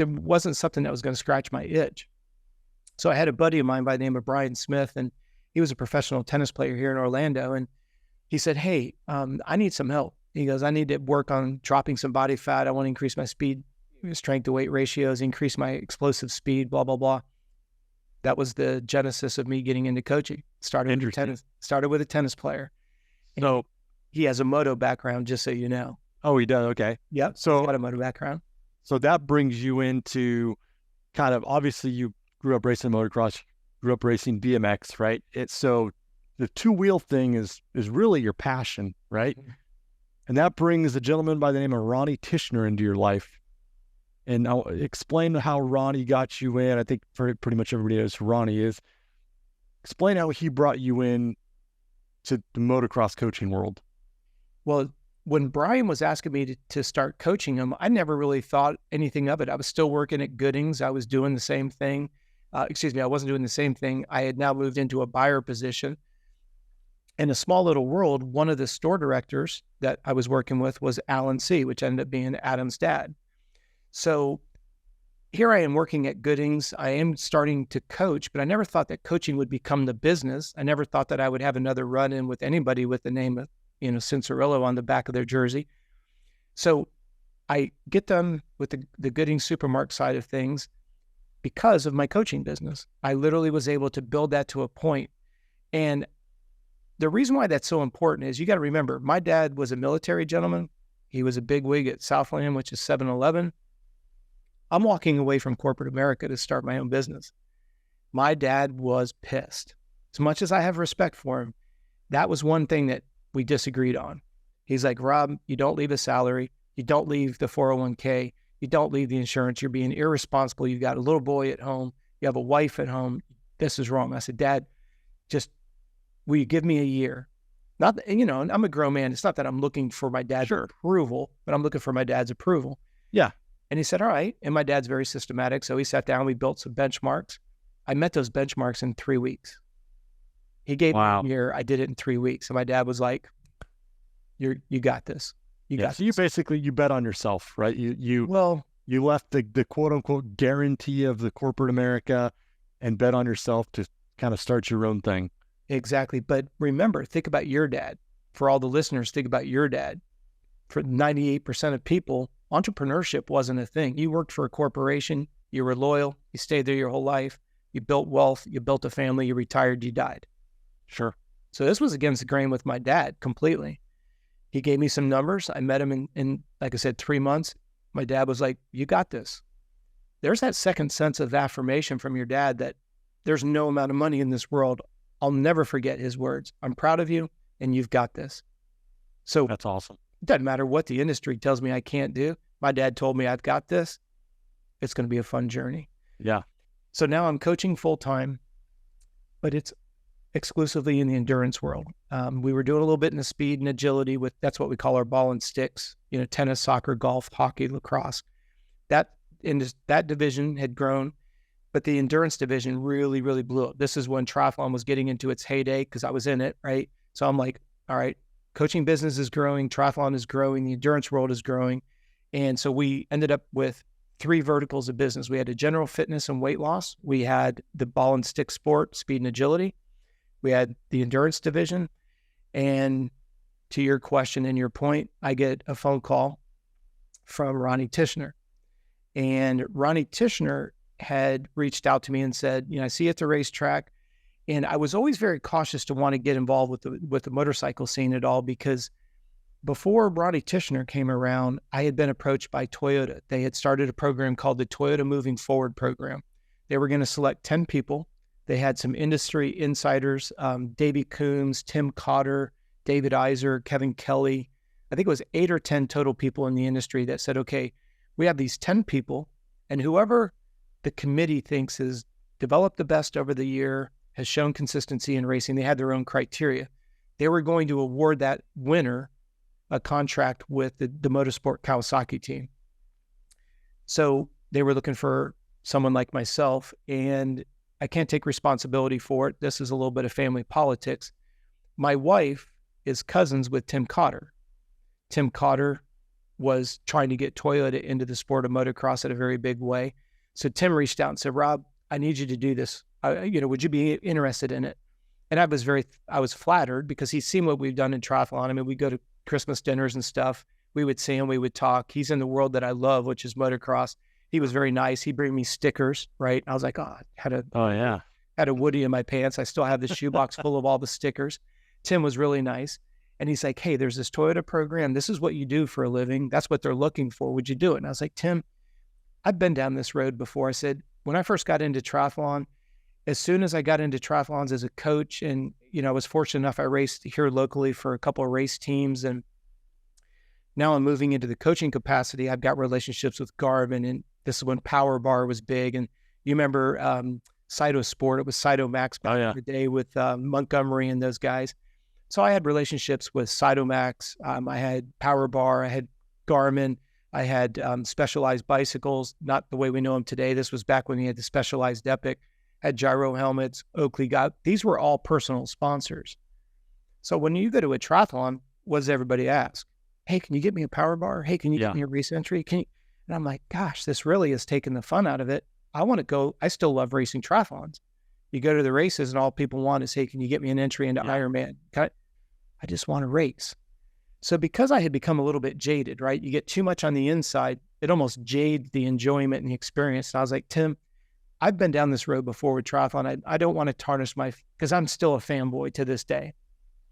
wasn't something that was going to scratch my itch. So I had a buddy of mine by the name of Brian Smith, and he was a professional tennis player here in Orlando. And he said, hey, I need some help. He goes, I need to work on dropping some body fat. I want to increase my speed, strength to weight ratios, increase my explosive speed, blah, blah, blah. That was the genesis of me getting into coaching. Started with a tennis player. So he has a moto background, just so you know. Oh, he does. Okay. Yep. So he's got a moto background. So that brings you into kind of, obviously you grew up racing motocross, grew up racing BMX, right? So the two-wheel thing is really your passion, right? Mm-hmm. And that brings a gentleman by the name of Ronnie Tishner into your life. And I'll explain how Ronnie got you in. I think pretty much everybody knows who Ronnie is. Explain how he brought you in to the motocross coaching world. Well, when Brian was asking me to start coaching him, I never really thought anything of it. I was still working at Goodings. I was doing the same thing. I wasn't doing the same thing. I had now moved into a buyer position. In a small little world, one of the store directors that I was working with was Alan C., which ended up being Adam's dad. So here I am working at Goodings. I am starting to coach, but I never thought that coaching would become the business. I never thought that I would have another run-in with anybody with the name of, Cincerillo on the back of their jersey. So I get done with the Goodings Supermarket side of things because of my coaching business. I literally was able to build that to a point. And the reason why that's so important is you got to remember, my dad was a military gentleman. He was a bigwig at Southland, which is 7-Eleven. I'm walking away from corporate America to start my own business. My dad was pissed. As much as I have respect for him, that was one thing that we disagreed on. He's like, Rob, you don't leave a salary. You don't leave the 401k. You don't leave the insurance. You're being irresponsible. You've got a little boy at home. You have a wife at home. This is wrong. I said, Dad, will you give me a year? Not that, I'm a grown man. It's not that I'm looking for my dad's approval, but I'm looking for my dad's approval. Yeah. And he said, all right. And my dad's very systematic. So he sat down, we built some benchmarks. I met those benchmarks in 3 weeks. He gave me a year. I did it in 3 weeks. And my dad was like, you got this. You got this. So you bet on yourself, right? You left the quote unquote guarantee of the corporate America and bet on yourself to kind of start your own thing. Exactly. But remember, think about your dad. For all the listeners, think about your dad. For 98% of people, entrepreneurship wasn't a thing. You worked for a corporation. You were loyal. You stayed there your whole life. You built wealth. You built a family. You retired. You died. Sure. So this was against the grain with my dad completely. He gave me some numbers. I met him in like I said, 3 months. My dad was like, you got this. There's that second sense of affirmation from your dad that there's no amount of money in this world. I'll never forget his words. I'm proud of you and you've got this. So that's awesome. It doesn't matter what the industry tells me I can't do. My dad told me I've got this. It's going to be a fun journey. Yeah. So now I'm coaching full time, but it's exclusively in the endurance world. We were doing a little bit in the speed and agility that's what we call our ball and sticks, tennis, soccer, golf, hockey, lacrosse. That division had grown, but the endurance division really, really blew up. This is when triathlon was getting into its heyday because I was in it, right? So I'm like, all right, coaching business is growing, triathlon is growing, the endurance world is growing. And so we ended up with 3 verticals of business. We had a general fitness and weight loss. We had the ball and stick sport, speed and agility. We had the endurance division. And to your question and your point, I get a phone call from Ronnie Tishner. And Ronnie Tishner had reached out to me and said, I see you at the racetrack. And I was always very cautious to want to get involved with the motorcycle scene at all, because before Ronnie Tishner came around, I had been approached by Toyota. They had started a program called the Toyota Moving Forward program. They were going to select 10 people. They had some industry insiders, Davey Coombs, Tim Cotter, David Iser, Kevin Kelly. I think it was 8 or 10 total people in the industry that said, okay, we have these 10 people, and whoever the committee thinks has developed the best over the year, has shown consistency in racing, they had their own criteria. They were going to award that winner a contract with the Motorsport Kawasaki team. So they were looking for someone like myself, and I can't take responsibility for it. This is a little bit of family politics. My wife is cousins with Tim Cotter. Tim Cotter was trying to get Toyota into the sport of motocross in a very big way. So Tim reached out and said, Rob, I need you to do this. Would you be interested in it? And I was flattered because he's seen what we've done in triathlon. I mean, we go to Christmas dinners and stuff. We would see him, we would talk. He's in the world that I love, which is motocross. He was very nice. He'd bring me stickers, right? I was like, had a Woody in my pants. I still have this shoebox full of all the stickers. Tim was really nice. And he's like, hey, there's this Toyota program. This is what you do for a living. That's what they're looking for. Would you do it? And I was like, Tim, I've been down this road before. I said, when I first got into triathlon, as soon as I got into triathlons as a coach, and, I was fortunate enough, I raced here locally for a couple of race teams. And now I'm moving into the coaching capacity. I've got relationships with Garmin, and this is when Power Bar was big. And you remember Cyto Sport. It was Cyto Max back in the day with Montgomery and those guys. So I had relationships with Cytomax. I had Power Bar. I had Garmin. I had Specialized bicycles, not the way we know them today. This was back when we had the Specialized Epic. Had gyro helmets, Oakley. These were all personal sponsors. So when you go to a triathlon, what does everybody ask? Hey, can you get me a Power Bar? Hey, can you get me a race entry? And I'm like, gosh, this really is taking the fun out of it. I want to go. I still love racing triathlons. You go to the races and all people want is, hey, can you get me an entry into Ironman? I just want to race. So because I had become a little bit jaded, right? You get too much on the inside, it almost jades the enjoyment and the experience. And I was like, Tim, I've been down this road before with triathlon. I don't want to tarnish because I'm still a fanboy to this day.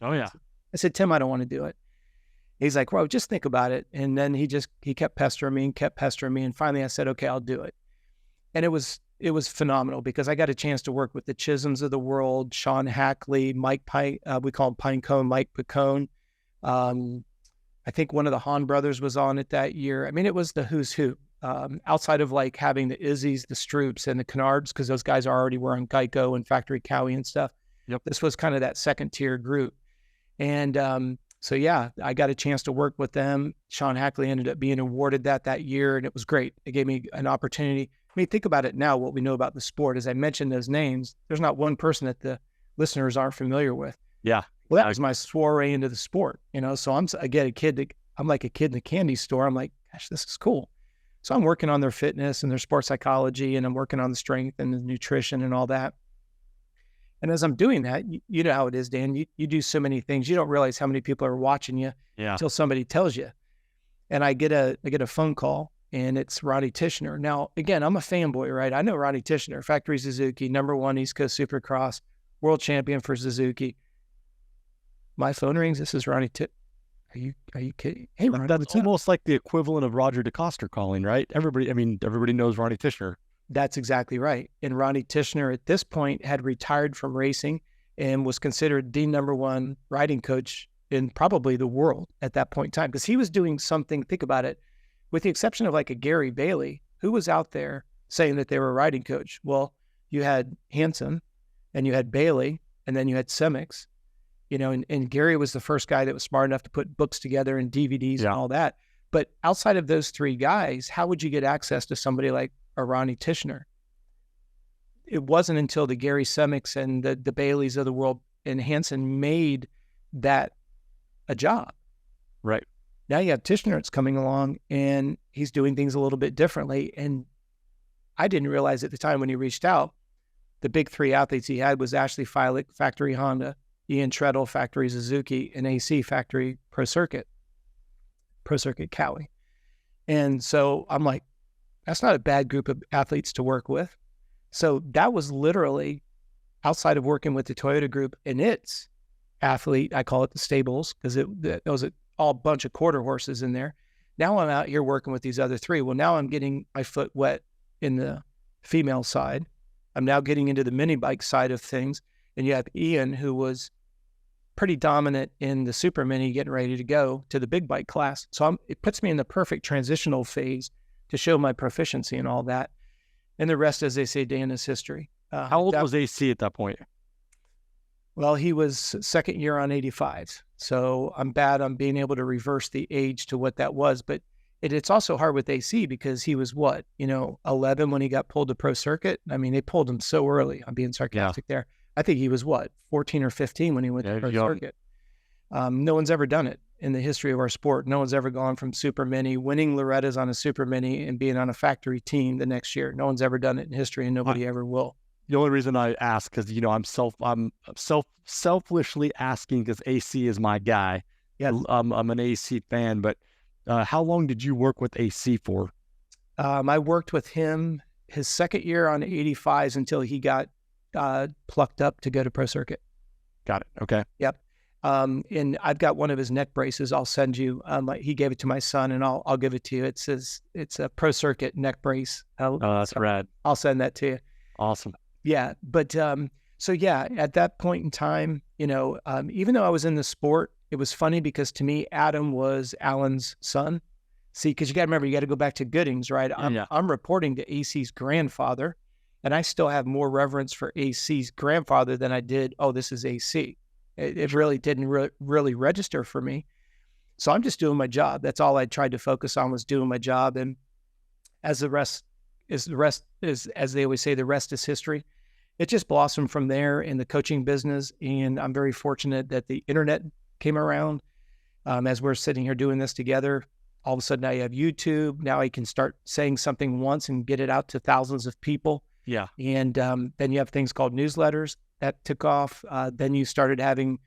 Oh, yeah. I said, Tim, I don't want to do it. He's like, well, just think about it. And then he kept pestering me. And finally I said, okay, I'll do it. And it was phenomenal because I got a chance to work with the Chisholms of the world, Sean Hackley, Mike Pine, we call him Pinecone, Mike Picone. I think one of the Hahn brothers was on it that year. I mean, it was the who's who. Outside of like having the Izzies, the Stroops, and the Kennards, because those guys already were on Geico and Factory Cowie and stuff. Yep. This was kind of that second tier group. And so, yeah, I got a chance to work with them. Sean Hackley ended up being awarded that year, and it was great. It gave me an opportunity. I mean, think about it now, what we know about the sport. As I mentioned those names, there's not one person that the listeners aren't familiar with. Yeah. Well, that was my soiree into the sport, So I'm like a kid in a candy store. I'm like, gosh, this is cool. So I'm working on their fitness and their sports psychology, and I'm working on the strength and the nutrition and all that. And as I'm doing that, you know how it is, Dan. You do so many things. You don't realize how many people are watching you until somebody tells you. And I get a phone call, and it's Ronnie Tishner. Now, again, I'm a fanboy, right? I know Ronnie Tishner, Factory Suzuki, #1 East Coast Supercross, world champion for Suzuki. My phone rings. This is Ronnie Tishner. Are you kidding? Hey, Ronnie, that's almost like the equivalent of Roger DeCoster calling, right? Everybody knows Ronnie Tishner. That's exactly right. And Ronnie Tishner at this point had retired from racing and was considered the #1 riding coach in probably the world at that point in time, because he was doing something, think about it, with the exception of like a Gary Bailey, who was out there saying that they were a riding coach. Well, you had Hansen and you had Bailey and then you had Semix, and Gary was the first guy that was smart enough to put books together and DVDs and all that. But outside of those three guys, how would you get access to somebody like a Ronnie Tishner? It wasn't until the Gary Semix and the Baileys of the world and Hansen made that a job. Right. Now you have Tishner that's coming along, and he's doing things a little bit differently. And I didn't realize at the time when he reached out, the big three athletes he had was Ashley Fiolek, Factory Honda, Ian Trettel, Factory Suzuki, and AC, Factory Pro Circuit Cowie. And so I'm like, that's not a bad group of athletes to work with. So that was literally outside of working with the Toyota group and its athlete, I call it the stables, because it was all bunch of quarter horses in there. Now I'm out here working with these other three. Well, now I'm getting my foot wet in the female side. I'm now getting into the mini bike side of things. And you have Ian, who was pretty dominant in the super mini, getting ready to go to the big bike class. So it puts me in the perfect transitional phase to show my proficiency and all that. And the rest, as they say, Dan, is history. How old was AC at that point? Well, he was second year on 85s. So I'm bad on being able to reverse the age to what that was. But It's also hard with AC because he was 11 when he got pulled to pro circuit. I mean, they pulled him so early. I'm being sarcastic there. I think he was 14 or 15 when he went to pro circuit. No one's ever done it in the history of our sport. No one's ever gone from super mini, winning Loretta's on a super mini and being on a factory team the next year. No one's ever done it in history, and nobody ever will. The only reason I ask, because I'm selfishly asking because AC is my guy. Yeah, I'm an AC fan. But how long did you work with AC for? I worked with him his second year on 85s until he got plucked up to go to pro circuit. Got it. Okay. Yep. And I've got one of his neck braces. I'll send you. He gave it to my son, and I'll give it to you. It's a pro circuit neck brace. That's rad. I'll send that to you. Awesome. Yeah, but so yeah, at that point in time, even though I was in the sport, it was funny because to me, Adam was Alan's son. See, because you got to remember, you got to go back to Goodings, right? I'm reporting to AC's grandfather, and I still have more reverence for AC's grandfather than I did. Oh, this is AC. It really didn't really register for me. So I'm just doing my job. That's all I tried to focus on, was doing my job. And as the rest is, as they always say, the rest is history. It just blossomed from there in the coaching business. And I'm very fortunate that the internet came around. As we're sitting here doing this together, all of a sudden now you have YouTube. Now I can start saying something once and get it out to thousands of people. Yeah. And then you have things called newsletters that took off. Then you started having,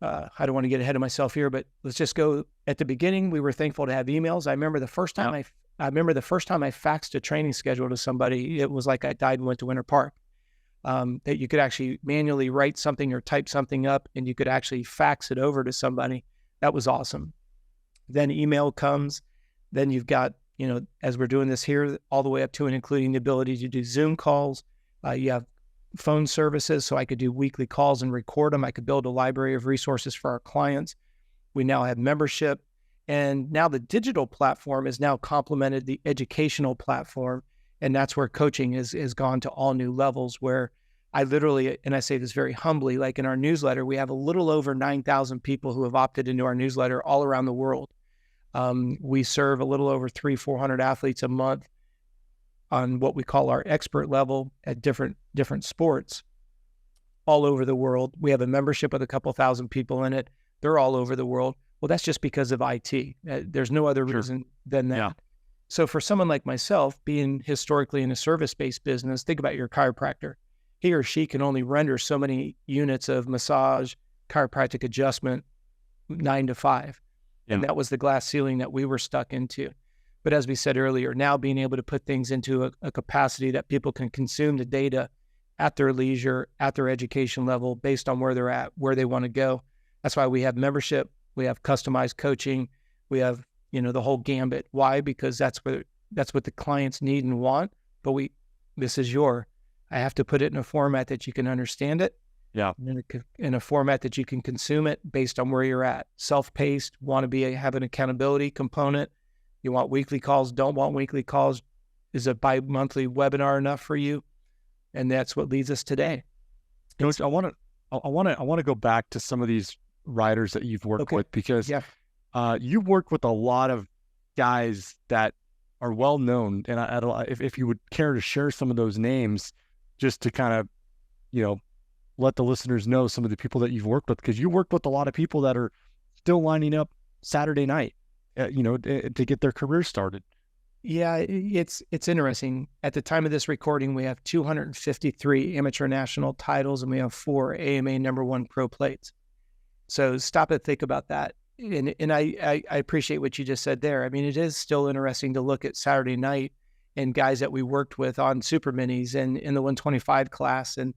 I don't want to get ahead of myself here, but let's just go at the beginning. We were thankful to have emails. I remember the first time I faxed a training schedule to somebody. It was like I died and went to Winter Park. That you could actually manually write something or type something up, and you could actually fax it over to somebody. That was awesome. Then email comes. Then you've got, as we're doing this here, all the way up to and including the ability to do Zoom calls. You have phone services, so I could do weekly calls and record them. I could build a library of resources for our clients. We now have membership. And now the digital platform has now complemented the educational platform. And that's where coaching has gone to all new levels, where I literally, and I say this very humbly, like in our newsletter, we have a little over 9,000 people who have opted into our newsletter all around the world. We serve a little over 300-400 athletes a month on what we call our expert level at different sports all over the world. We have a membership with a couple thousand people in it. They're all over the world. Well, that's just because of IT. There's no other reason than that. Yeah. So for someone like myself, being historically in a service-based business, think about your chiropractor. He or she can only render so many units of massage, chiropractic adjustment, 9 to 5. Yeah. And that was the glass ceiling that we were stuck into. But as we said earlier, now being able to put things into a capacity that people can consume the data at their leisure, at their education level, based on where they're at, where they want to go. That's why we have membership. We have customized coaching. We have, the whole gambit. Why? Because that's what the clients need and want. But I have to put it in a format that you can understand it. Yeah. In a format that you can consume it based on where you're at. Self-paced, have an accountability component. You want weekly calls, don't want weekly calls. Is a bi-monthly webinar enough for you? And that's what leads us today. Coach, I want to go back to some of these riders that you've worked with, because you work with a lot of guys that are well known. And if you would care to share some of those names, just to kind of, let the listeners know some of the people that you've worked with, because you worked with a lot of people that are still lining up Saturday night, to get their career started. Yeah, it's interesting. At the time of this recording, we have 253 amateur national titles, and we have 4 AMA #1 pro plates. So stop and think about that. And I appreciate what you just said there. I mean, it is still interesting to look at Saturday night and guys that we worked with on super minis and in the 125 class. And,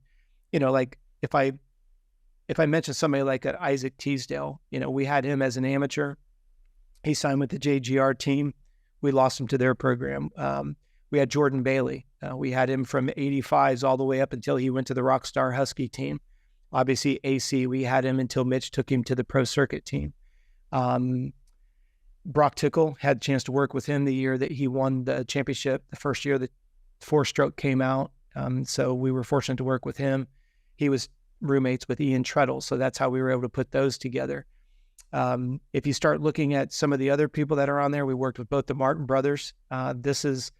like if I mention somebody like Isaac Teasdale, we had him as an amateur. He signed with the JGR team. We lost him to their program. We had Jordan Bailey. We had him from 85s all the way up until he went to the Rockstar Husky team. Obviously, AC, we had him until Mitch took him to the pro circuit team. Broc Tickle, had a chance to work with him the year that he won the championship, the first year that 4-stroke came out. So we were fortunate to work with him. He was roommates with Ian Trettel, so that's how we were able to put those together. If you start looking at some of the other people that are on there, we worked with both the Martin brothers. This is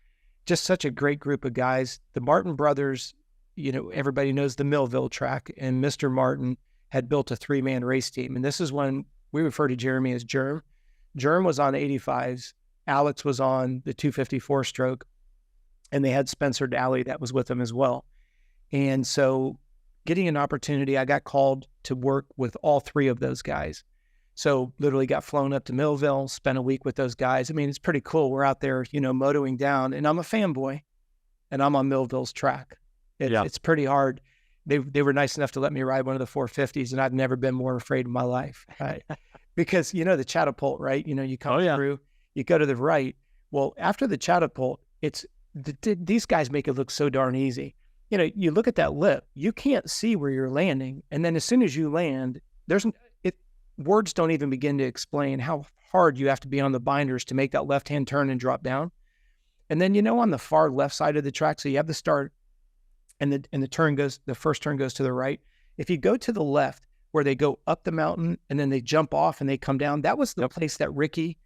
just such a great group of guys. The Martin brothers, everybody knows the Millville track, and Mr. Martin had built a 3-man race team. And this is when we refer to Jeremy as Germ. Germ was on 85s. Alex was on the 254 stroke, and they had Spencer Daly that was with them as well. And so getting an opportunity, I got called to work with all 3 of those guys. So literally got flown up to Millville, spent a week with those guys. I mean, it's pretty cool. We're out there, motoing down, and I'm a fanboy, and I'm on Millville's track. It's pretty hard. They were nice enough to let me ride one of the 450s, and I've never been more afraid in my life. Right? Because, the catapult, right? You come through, you go to the right. Well, after the catapult, these guys make it look so darn easy. You look at that lip, you can't see where you're landing. And then as soon as you land, words don't even begin to explain how hard you have to be on the binders to make that left-hand turn and drop down. And then, on the far left side of the track, so you have the start and the first turn goes to the right. If you go to the left where they go up the mountain and then they jump off and they come down, that was the place that Ricky,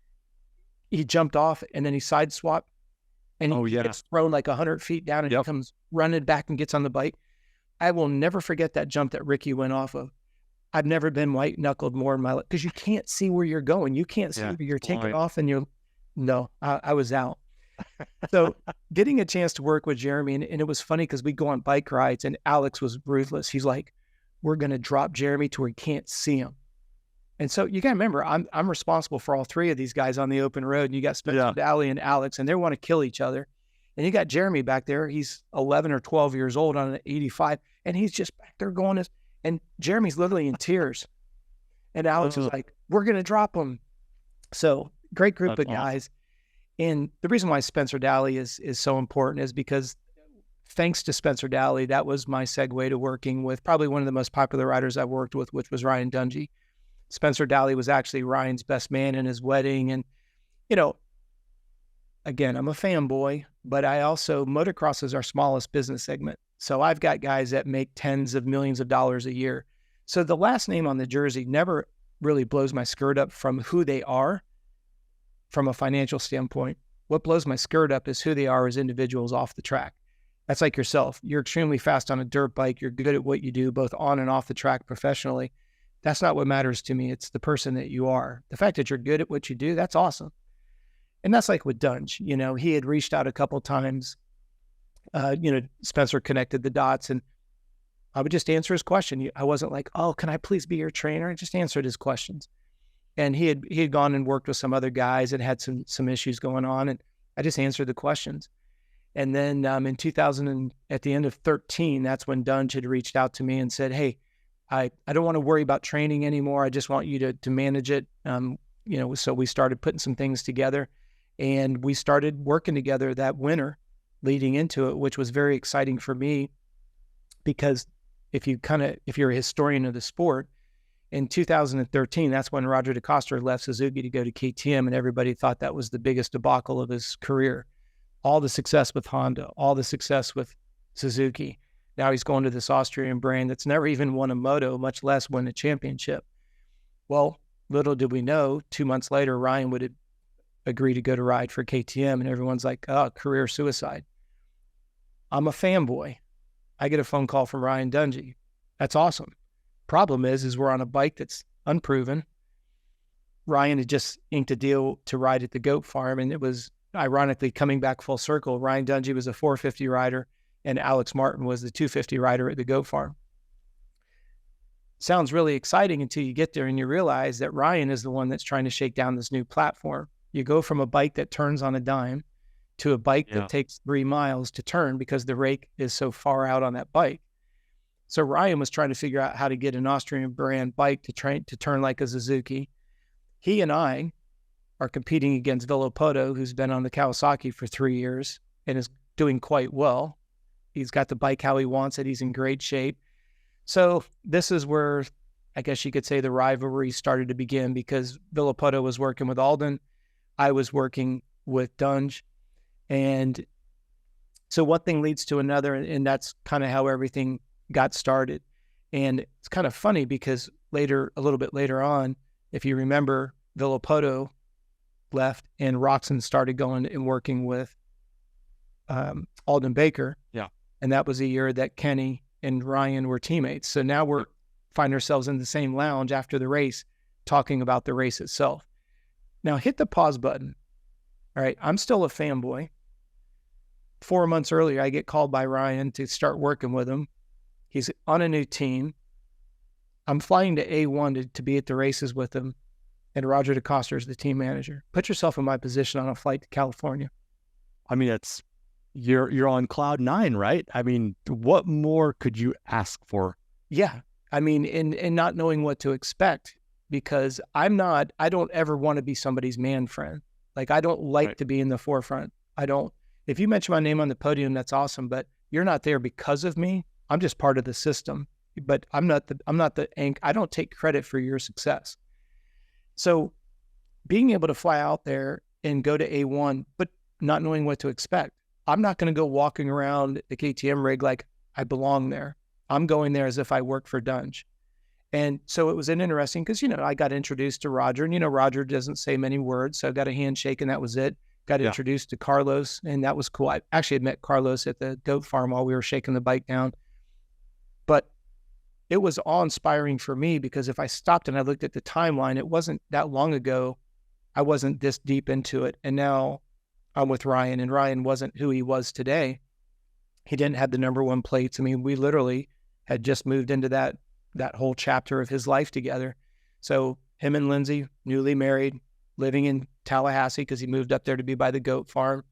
he jumped off and then he side swapped and he gets thrown like 100 feet down and he comes running back and gets on the bike. I will never forget that jump that Ricky went off of. I've never been white knuckled more in my life because you can't see where you're going. You can't see where you're taking off and I was out. So getting a chance to work with Jeremy, and it was funny because we go on bike rides and Alex was ruthless. He's like, we're going to drop Jeremy to where he can't see him. And so you got to remember, I'm responsible for all 3 of these guys on the open road. And you got Spencer Daly and Alex, and they want to kill each other. And you got Jeremy back there. He's 11 or 12 years old on an 85, and he's just back there going and Jeremy's literally in tears. And Alex is like, we're going to drop him. So great group of guys. And the reason why Spencer Daly is so important is because thanks to Spencer Daly, that was my segue to working with probably one of the most popular riders I've worked with, which was Ryan Dungey. Spencer Daly was actually Ryan's best man in his wedding. And, again, I'm a fanboy, but motocross is our smallest business segment. So I've got guys that make tens of millions of dollars a year. So the last name on the jersey never really blows my skirt up from who they are from a financial standpoint. What blows my skirt up is who they are as individuals off the track. That's like yourself. You're extremely fast on a dirt bike. You're good at what you do, both on and off the track professionally. That's not what matters to me. It's the person that you are. The fact that you're good at what you do, that's awesome. And that's like with Dunge. He had reached out a couple times. Spencer connected the dots, and I would just answer his question. I wasn't like, oh, can I please be your trainer? I just answered his questions. And he had gone and worked with some other guys and had some issues going on, and I just answered the questions. And then in 2000, and at the end of 2013, that's when Dunge had reached out to me and said, hey, I don't want to worry about training anymore. I just want you to manage it. So we started putting some things together, and we started working together that winter leading into it, which was very exciting for me because if you're a historian of the sport, in 2013, that's when Roger DeCoster left Suzuki to go to KTM, and everybody thought that was the biggest debacle of his career. All the success with Honda, all the success with Suzuki. Now he's going to this Austrian brand that's never even won a moto, much less win a championship. Well, little did we know, 2 months later, Ryan would agree to go to ride for KTM, and everyone's like, oh, career suicide. I'm a fanboy. I get a phone call from Ryan Dungey. That's awesome. Problem is we're on a bike that's unproven. Ryan had just inked a deal to ride at the goat farm, and it was ironically coming back full circle. Ryan Dungey was a 450 rider, and Alex Martin was the 250 rider at the goat farm. Sounds really exciting until you get there and you realize that Ryan is the one that's trying to shake down this new platform. You go from a bike that turns on a dime to a bike that takes 3 miles to turn because the rake is so far out on that bike. So Ryan was trying to figure out how to get an Austrian brand bike to turn like a Suzuki. He and I are competing against Villapoto, who's been on the Kawasaki for 3 years and is doing quite well. He's got the bike how he wants it. He's in great shape. So this is where I guess you could say the rivalry started to begin because Villapoto was working with Alden. I was working with Dunge. And so one thing leads to another, and that's kind of how everything got started. And it's kind of funny because a little bit later on, if you remember, Villapoto left and Roxon started going and working with Alden Baker. Yeah. And that was a year that Kenny and Ryan were teammates. So now we're find ourselves in the same lounge after the race, talking about the race itself. Now hit the pause button. All right. I'm still a fanboy. 4 months earlier, I get called by Ryan to start working with him. He's on a new team. I'm flying to A1 to be at the races with him. And Roger DeCoster is the team manager. Put yourself in my position on a flight to California. I mean, you're on cloud 9, right? I mean, what more could you ask for? Yeah. I mean, and not knowing what to expect, because I don't ever want to be somebody's man friend. Like, I don't like to be in the forefront. If you mention my name on the podium, that's awesome, but you're not there because of me. I'm just part of the system, but I don't take credit for your success. So being able to fly out there and go to A1, but not knowing what to expect. I'm not going to go walking around the KTM rig like I belong there. I'm going there as if I work for Dunge. And so it was interesting because, I got introduced to Roger, and, Roger doesn't say many words. So I got a handshake and that was it. Got introduced to Carlos, and that was cool. I actually had met Carlos at the goat farm while we were shaking the bike down. But it was awe-inspiring for me because if I stopped and I looked at the timeline, it wasn't that long ago. I wasn't this deep into it. And now I'm with Ryan, and Ryan wasn't who he was today. He didn't have the number one plates. I mean, we literally had just moved into that whole chapter of his life together. So him and Lindsay, newly married, living in Tallahassee because he moved up there to be by the goat farm,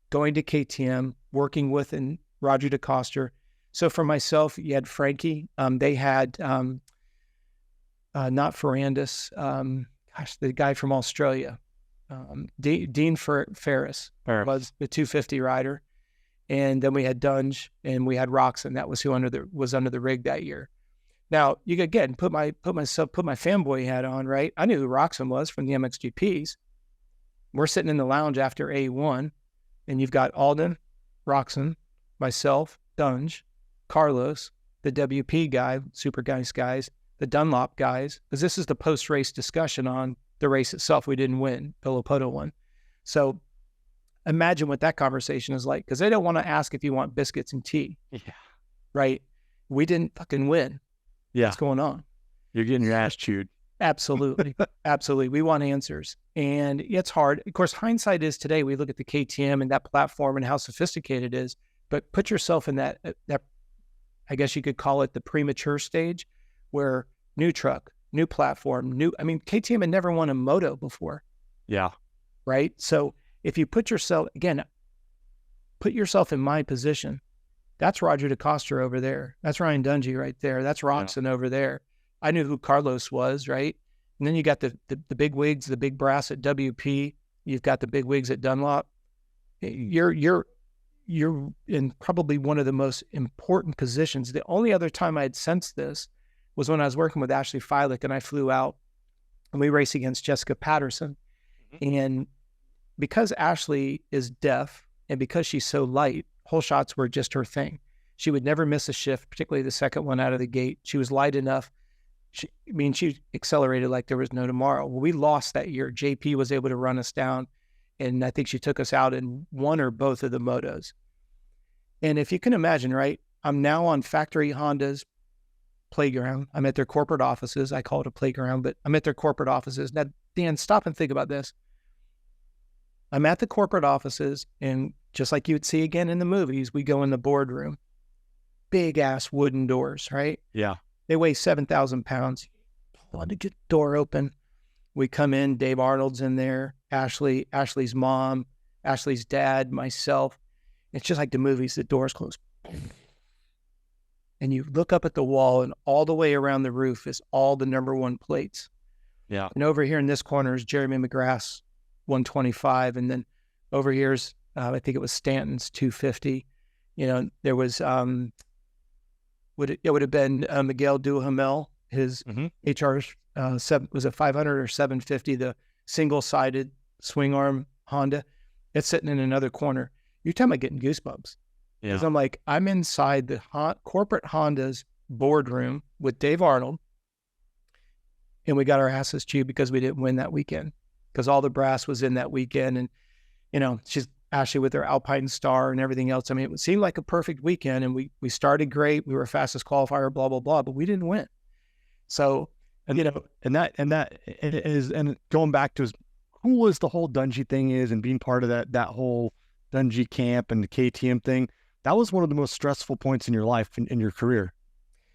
going to KTM, working with Roger DeCoster. So for myself, you had Frankie. They had not Ferrandis, the guy from Australia. Dean Ferris was the 250 rider. And then we had Dunge and we had Roxon. That was who was under the rig that year. Now, you could, again, put my fanboy hat on, right? I knew who Roxon was from the MXGPs. We're sitting in the lounge after A1, and you've got Alden, Roxon, myself, Dunge, Carlos, the WP guy, super nice guys, the Dunlop guys, because this is the post-race discussion on the race itself. We didn't win. Villapoto won. So imagine what that conversation is like, because they don't want to ask if you want biscuits and tea. Yeah. Right? We didn't fucking win. Yeah. What's going on? You're getting your ass chewed. Absolutely. Absolutely. We want answers. And it's hard. Of course, hindsight is today. We look at the KTM and that platform and how sophisticated it is, but put yourself in that, I guess you could call it the premature stage, where new truck, new platform, KTM had never won a moto before. Yeah. Right. So if you put yourself in my position, that's Roger DeCoster over there. That's Ryan Dungey right there. That's Roxon over there. I knew who Carlos was, right? And then you got the big wigs, the big brass at WP. You've got the big wigs at Dunlop. You're in probably one of the most important positions. The only other time I had sensed this was when I was working with Ashley Fiolek, and I flew out and we raced against Jessica Patterson. Mm-hmm. And because Ashley is deaf and because she's so light, whole shots were just her thing. She would never miss a shift, particularly the second one out of the gate. She was light enough. She accelerated like there was no tomorrow. Well, we lost that year. JP was able to run us down, and I think she took us out in one or both of the motos. And if you can imagine, right, I'm now on Factory Honda's playground. I'm at their corporate offices. I call it a playground, but I'm at their corporate offices. Now, Dan, stop and think about this. I'm at the corporate offices, and just like you would see again in the movies, we go in the boardroom. Big ass wooden doors, right? Yeah. They weigh 7,000 pounds. I want to get the door open. We come in, Dave Arnold's in there, Ashley's mom, Ashley's dad, myself. It's just like the movies, the doors close. And you look up at the wall, and all the way around the roof is all the number one plates. Yeah. And over here in this corner is Jeremy McGrath's 125. And then over here's, I think it was Stanton's 250. There was, it would have been Miguel Duhamel, his HR, was a 500 or 750, the single-sided swing arm Honda. It's sitting in another corner. You're talking about getting goosebumps. Yeah. Because I'm like, I'm inside the corporate Honda's boardroom with Dave Arnold. and we got our asses chewed because we didn't win that weekend, because all the brass was in that weekend. And, she's Ashley with her Alpine Star and everything else. I mean, it seemed like a perfect weekend, and we started great. We were fastest qualifier, blah, blah, blah, but we didn't win. So, and going back to as cool as the whole Dungey thing is, and being part of that whole Dungey camp and the KTM thing, that was one of the most stressful points in your life, in your career,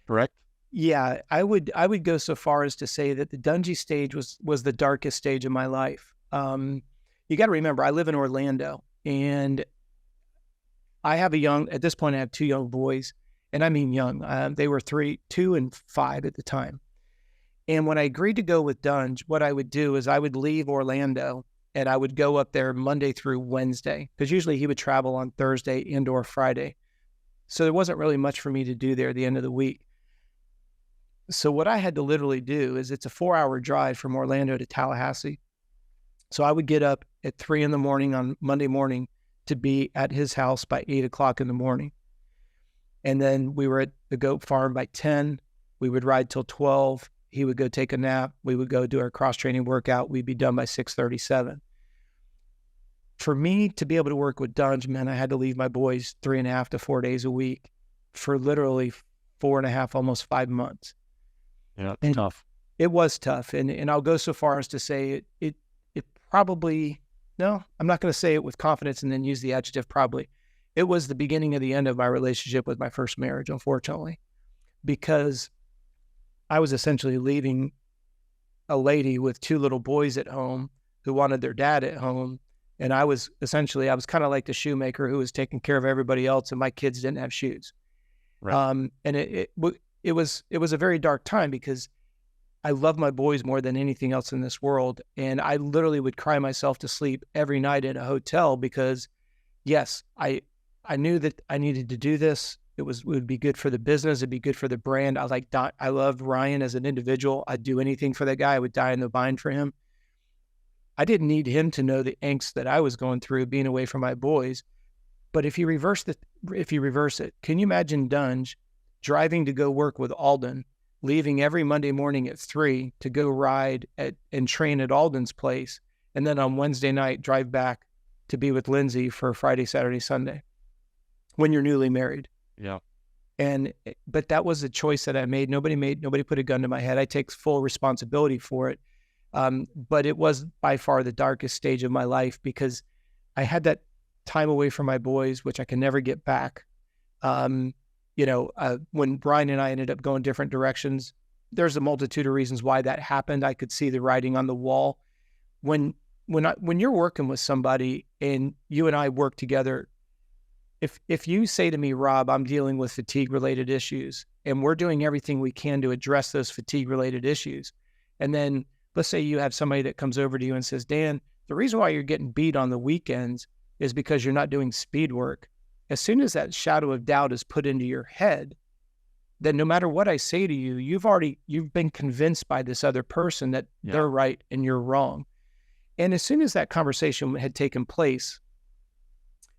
correct? Yeah, I would go so far as to say that the Dungey stage was the darkest stage of my life. You got to remember, I live in Orlando, and at this point, I have 2 young boys, and I mean young. They were 2 and 5 at the time. And when I agreed to go with Dunge, what I would do is I would leave Orlando and I would go up there Monday through Wednesday, because usually he would travel on Thursday and or Friday. So there wasn't really much for me to do there at the end of the week. So what I had to literally do is, it's a 4-hour drive from Orlando to Tallahassee. So I would get up at 3 a.m. on Monday morning to be at his house by 8 o'clock in the morning. And then we were at the goat farm by 10. We would ride till 12. He would go take a nap. We would go do our cross-training workout. We'd be done by 6:37. For me to be able to work with Dunge, man, I had to leave my boys 3.5 to 4 days a week for literally 4.5, almost 5 months. Yeah, it's tough. It was tough. And I'll go so far as to say it probably, no, I'm not going to say it with confidence and then use the adjective probably. It was the beginning of the end of my relationship with my first marriage, unfortunately, because I was essentially leaving a lady with 2 little boys at home who wanted their dad at home. And I was kind of like the shoemaker who was taking care of everybody else, and my kids didn't have shoes. Right. And it was a very dark time, because I love my boys more than anything else in this world. And I literally would cry myself to sleep every night at a hotel, because yes, I knew that I needed to do this. It would be good for the business. It'd be good for the brand. I loved Ryan as an individual. I'd do anything for that guy. I would die in the vine for him. I didn't need him to know the angst that I was going through being away from my boys. But if you reverse it, can you imagine Dunge driving to go work with Alden, leaving every Monday morning at 3 to go ride and train at Alden's place, and then on Wednesday night drive back to be with Lindsay for Friday, Saturday, Sunday, when you're newly married? Yeah. But that was a choice that I made. Nobody put a gun to my head. I take full responsibility for it. But it was by far the darkest stage of my life, because I had that time away from my boys, which I can never get back. When Brian and I ended up going different directions, there's a multitude of reasons why that happened. I could see the writing on the wall. When you're working with somebody and you and I work together, if you say to me, Rob, I'm dealing with fatigue-related issues, and we're doing everything we can to address those fatigue-related issues, and then let's say you have somebody that comes over to you and says, Dan, the reason why you're getting beat on the weekends is because you're not doing speed work. As soon as that shadow of doubt is put into your head, then no matter what I say to you, you've been convinced by this other person that they're right and you're wrong. And as soon as that conversation had taken place,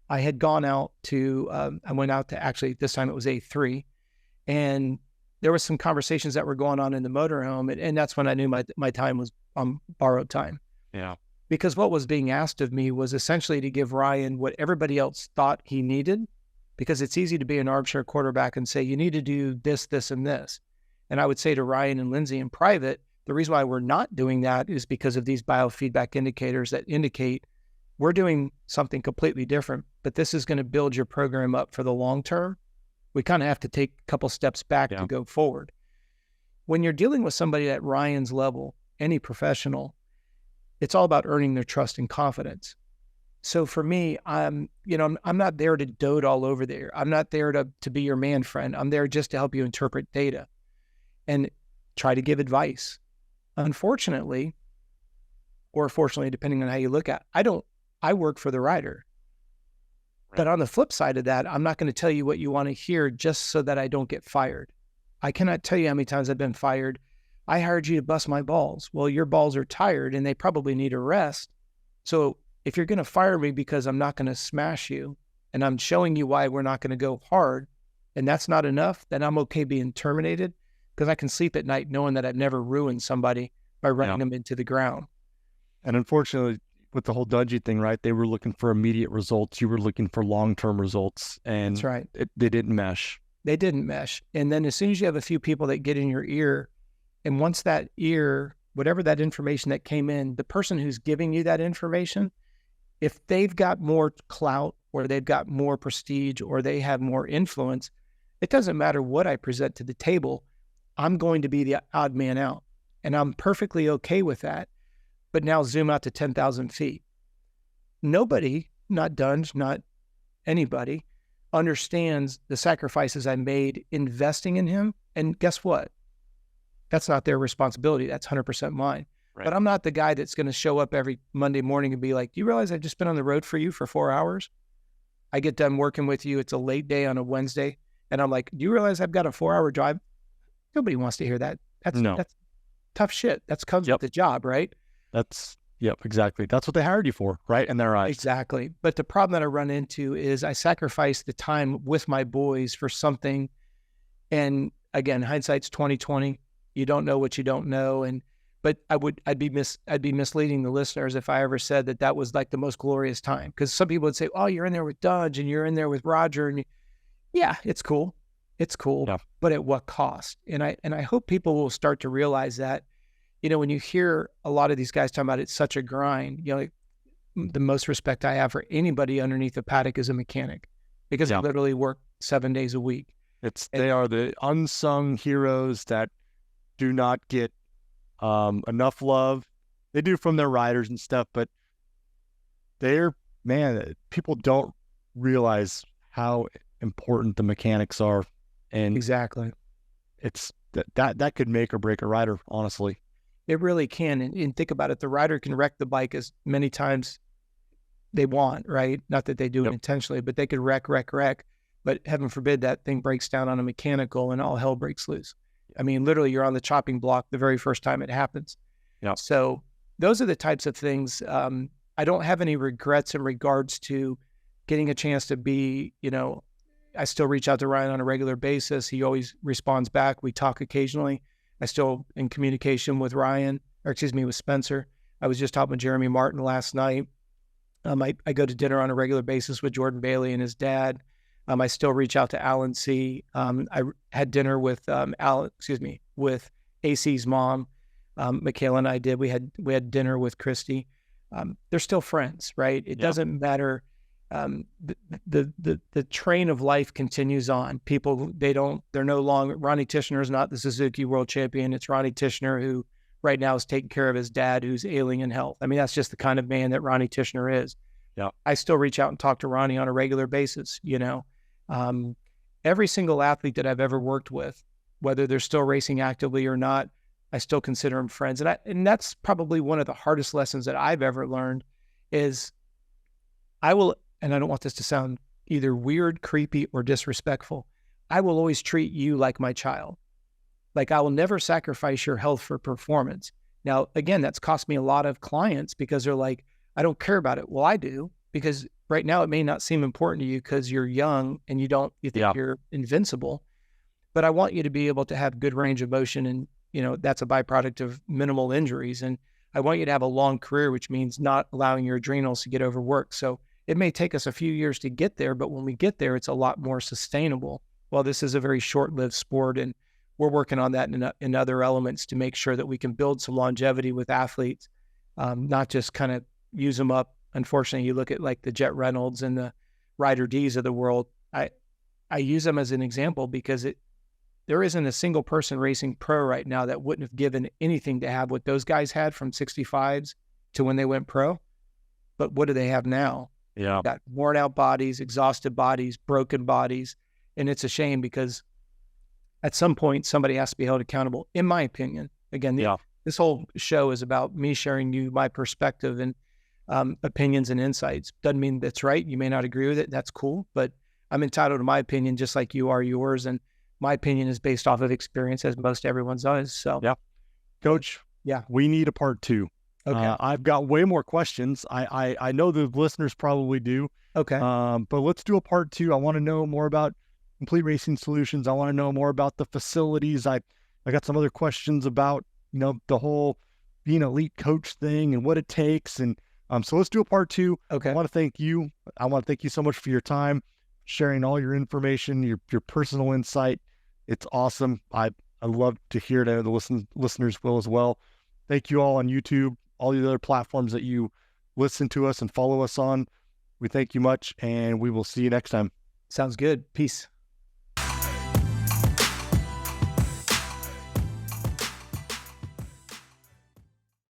I had gone out to, I went out to, actually this time it was A3, and there was some conversations that were going on in the motorhome, and that's when I knew my time was on borrowed time. Yeah. Because what was being asked of me was essentially to give Ryan what everybody else thought he needed, because it's easy to be an armchair quarterback and say, you need to do this, this, and this. And I would say to Ryan and Lindsay in private, the reason why we're not doing that is because of these biofeedback indicators that indicate we're doing something completely different, but this is going to build your program up for the long term. We kind of have to take a couple steps back to go forward. When you're dealing with somebody at Ryan's level, any professional, it's all about earning their trust and confidence. So for me, I'm not there to dote all over there. I'm not there to be your man friend. I'm there just to help you interpret data and try to give advice. Unfortunately, or fortunately, depending on how you look at it, I work for the rider. Right. But on the flip side of that, I'm not going to tell you what you want to hear just so that I don't get fired. I cannot tell you how many times I've been fired. I hired you to bust my balls. Well, your balls are tired and they probably need a rest. So if you're going to fire me because I'm not going to smash you and I'm showing you why we're not going to go hard, and that's not enough, then I'm okay being terminated, because I can sleep at night knowing that I've never ruined somebody by running them into the ground. And unfortunately, with the whole Dungey thing, right? They were looking for immediate results. You were looking for long-term results, and that's right. They didn't mesh. They didn't mesh. And then as soon as you have a few people that get in your ear, and once that ear, whatever that information that came in, the person who's giving you that information, if they've got more clout or they've got more prestige or they have more influence, it doesn't matter what I present to the table. I'm going to be the odd man out, and I'm perfectly okay with that. But now zoom out to 10,000 feet. Nobody, not Dunge, not anybody, understands the sacrifices I made investing in him. And guess what? That's not their responsibility. That's 100% mine. Right. But I'm not the guy that's going to show up every Monday morning and be like, do you realize I've just been on the road for you for 4 hours? I get done working with you. It's a late day on a Wednesday. And I'm like, do you realize I've got a 4-hour drive? Nobody wants to hear that. That's tough shit. That comes with the job, right? Exactly. That's what they hired you for, right? In their eyes. Exactly. But the problem that I run into is I sacrifice the time with my boys for something. And again, hindsight's 20/20. You don't know what you don't know. But I'd be misleading the listeners if I ever said that was like the most glorious time. Because some people would say, oh, you're in there with Dudge and you're in there with Roger. And yeah, it's cool. It's cool. Yeah. But at what cost? And I hope people will start to realize that, when you hear a lot of these guys talking about it's such a grind, like the most respect I have for anybody underneath a paddock is a mechanic, because they literally work 7 days a week. They are the unsung heroes that do not get enough love. They do from their riders and stuff, but people don't realize how important the mechanics are. And exactly, it's that could make or break a rider, honestly. It really can. And think about it. The rider can wreck the bike as many times they want, right? Not that they do it intentionally, but they could wreck. But heaven forbid that thing breaks down on a mechanical and all hell breaks loose. I mean, literally, you're on the chopping block the very first time it happens. Yeah. So those are the types of things. I don't have any regrets in regards to getting a chance to be, I still reach out to Ryan on a regular basis. He always responds back. We talk occasionally. I still in communication with with Spencer. I was just talking with Jeremy Martin last night. I go to dinner on a regular basis with Jordan Bailey and his dad. I still reach out to Alan C. I had dinner with with AC's mom. Michaela and I did. We had dinner with Christy. They're still friends, right? It doesn't matter. The train of life continues on. People, they're no longer, Ronnie Tishner is not the Suzuki world champion. It's Ronnie Tishner who right now is taking care of his dad who's ailing in health. I mean, that's just the kind of man that Ronnie Tishner is. Yeah. I still reach out and talk to Ronnie on a regular basis. Every single athlete that I've ever worked with, whether they're still racing actively or not, I still consider them friends. And that's probably one of the hardest lessons that I've ever learned is and I don't want this to sound either weird, creepy, or disrespectful, I will always treat you like my child. Like, I will never sacrifice your health for performance. Now, again, that's cost me a lot of clients because they're like, I don't care about it. Well, I do, because right now it may not seem important to you because you're young and you think you're invincible. But I want you to be able to have good range of motion, and that's a byproduct of minimal injuries. And I want you to have a long career, which means not allowing your adrenals to get overworked. So it may take us a few years to get there, but when we get there, it's a lot more sustainable. Well, this is a very short-lived sport, and we're working on that in other elements to make sure that we can build some longevity with athletes, not just kind of use them up. Unfortunately, you look at like the Jet Reynolds and the Ryder D's of the world. I use them as an example because there isn't a single person racing pro right now that wouldn't have given anything to have what those guys had from 65s to when they went pro. But what do they have now? Yeah. Got worn out bodies, exhausted bodies, broken bodies. And it's a shame because at some point somebody has to be held accountable, in my opinion. Again, this whole show is about me sharing you my perspective and opinions and insights. Doesn't mean that's right. You may not agree with it. That's cool. But I'm entitled to my opinion just like you are yours. And my opinion is based off of experience, as most everyone's is. So, Coach, we need a part 2. Okay. I've got way more questions. I know the listeners probably do. Okay. But let's do a part 2. I want to know more about Complete Racing Solutions. I want to know more about the facilities. I got some other questions about, the whole being an elite coach thing and what it takes. And so let's do a part 2. Okay. I want to thank you. I want to thank you so much for your time, sharing all your information, your personal insight. It's awesome. I love to hear it, and the listeners will as well. Thank you all on YouTube, all the other platforms that you listen to us and follow us on. We thank you much, and we will see you next time. Sounds good. Peace.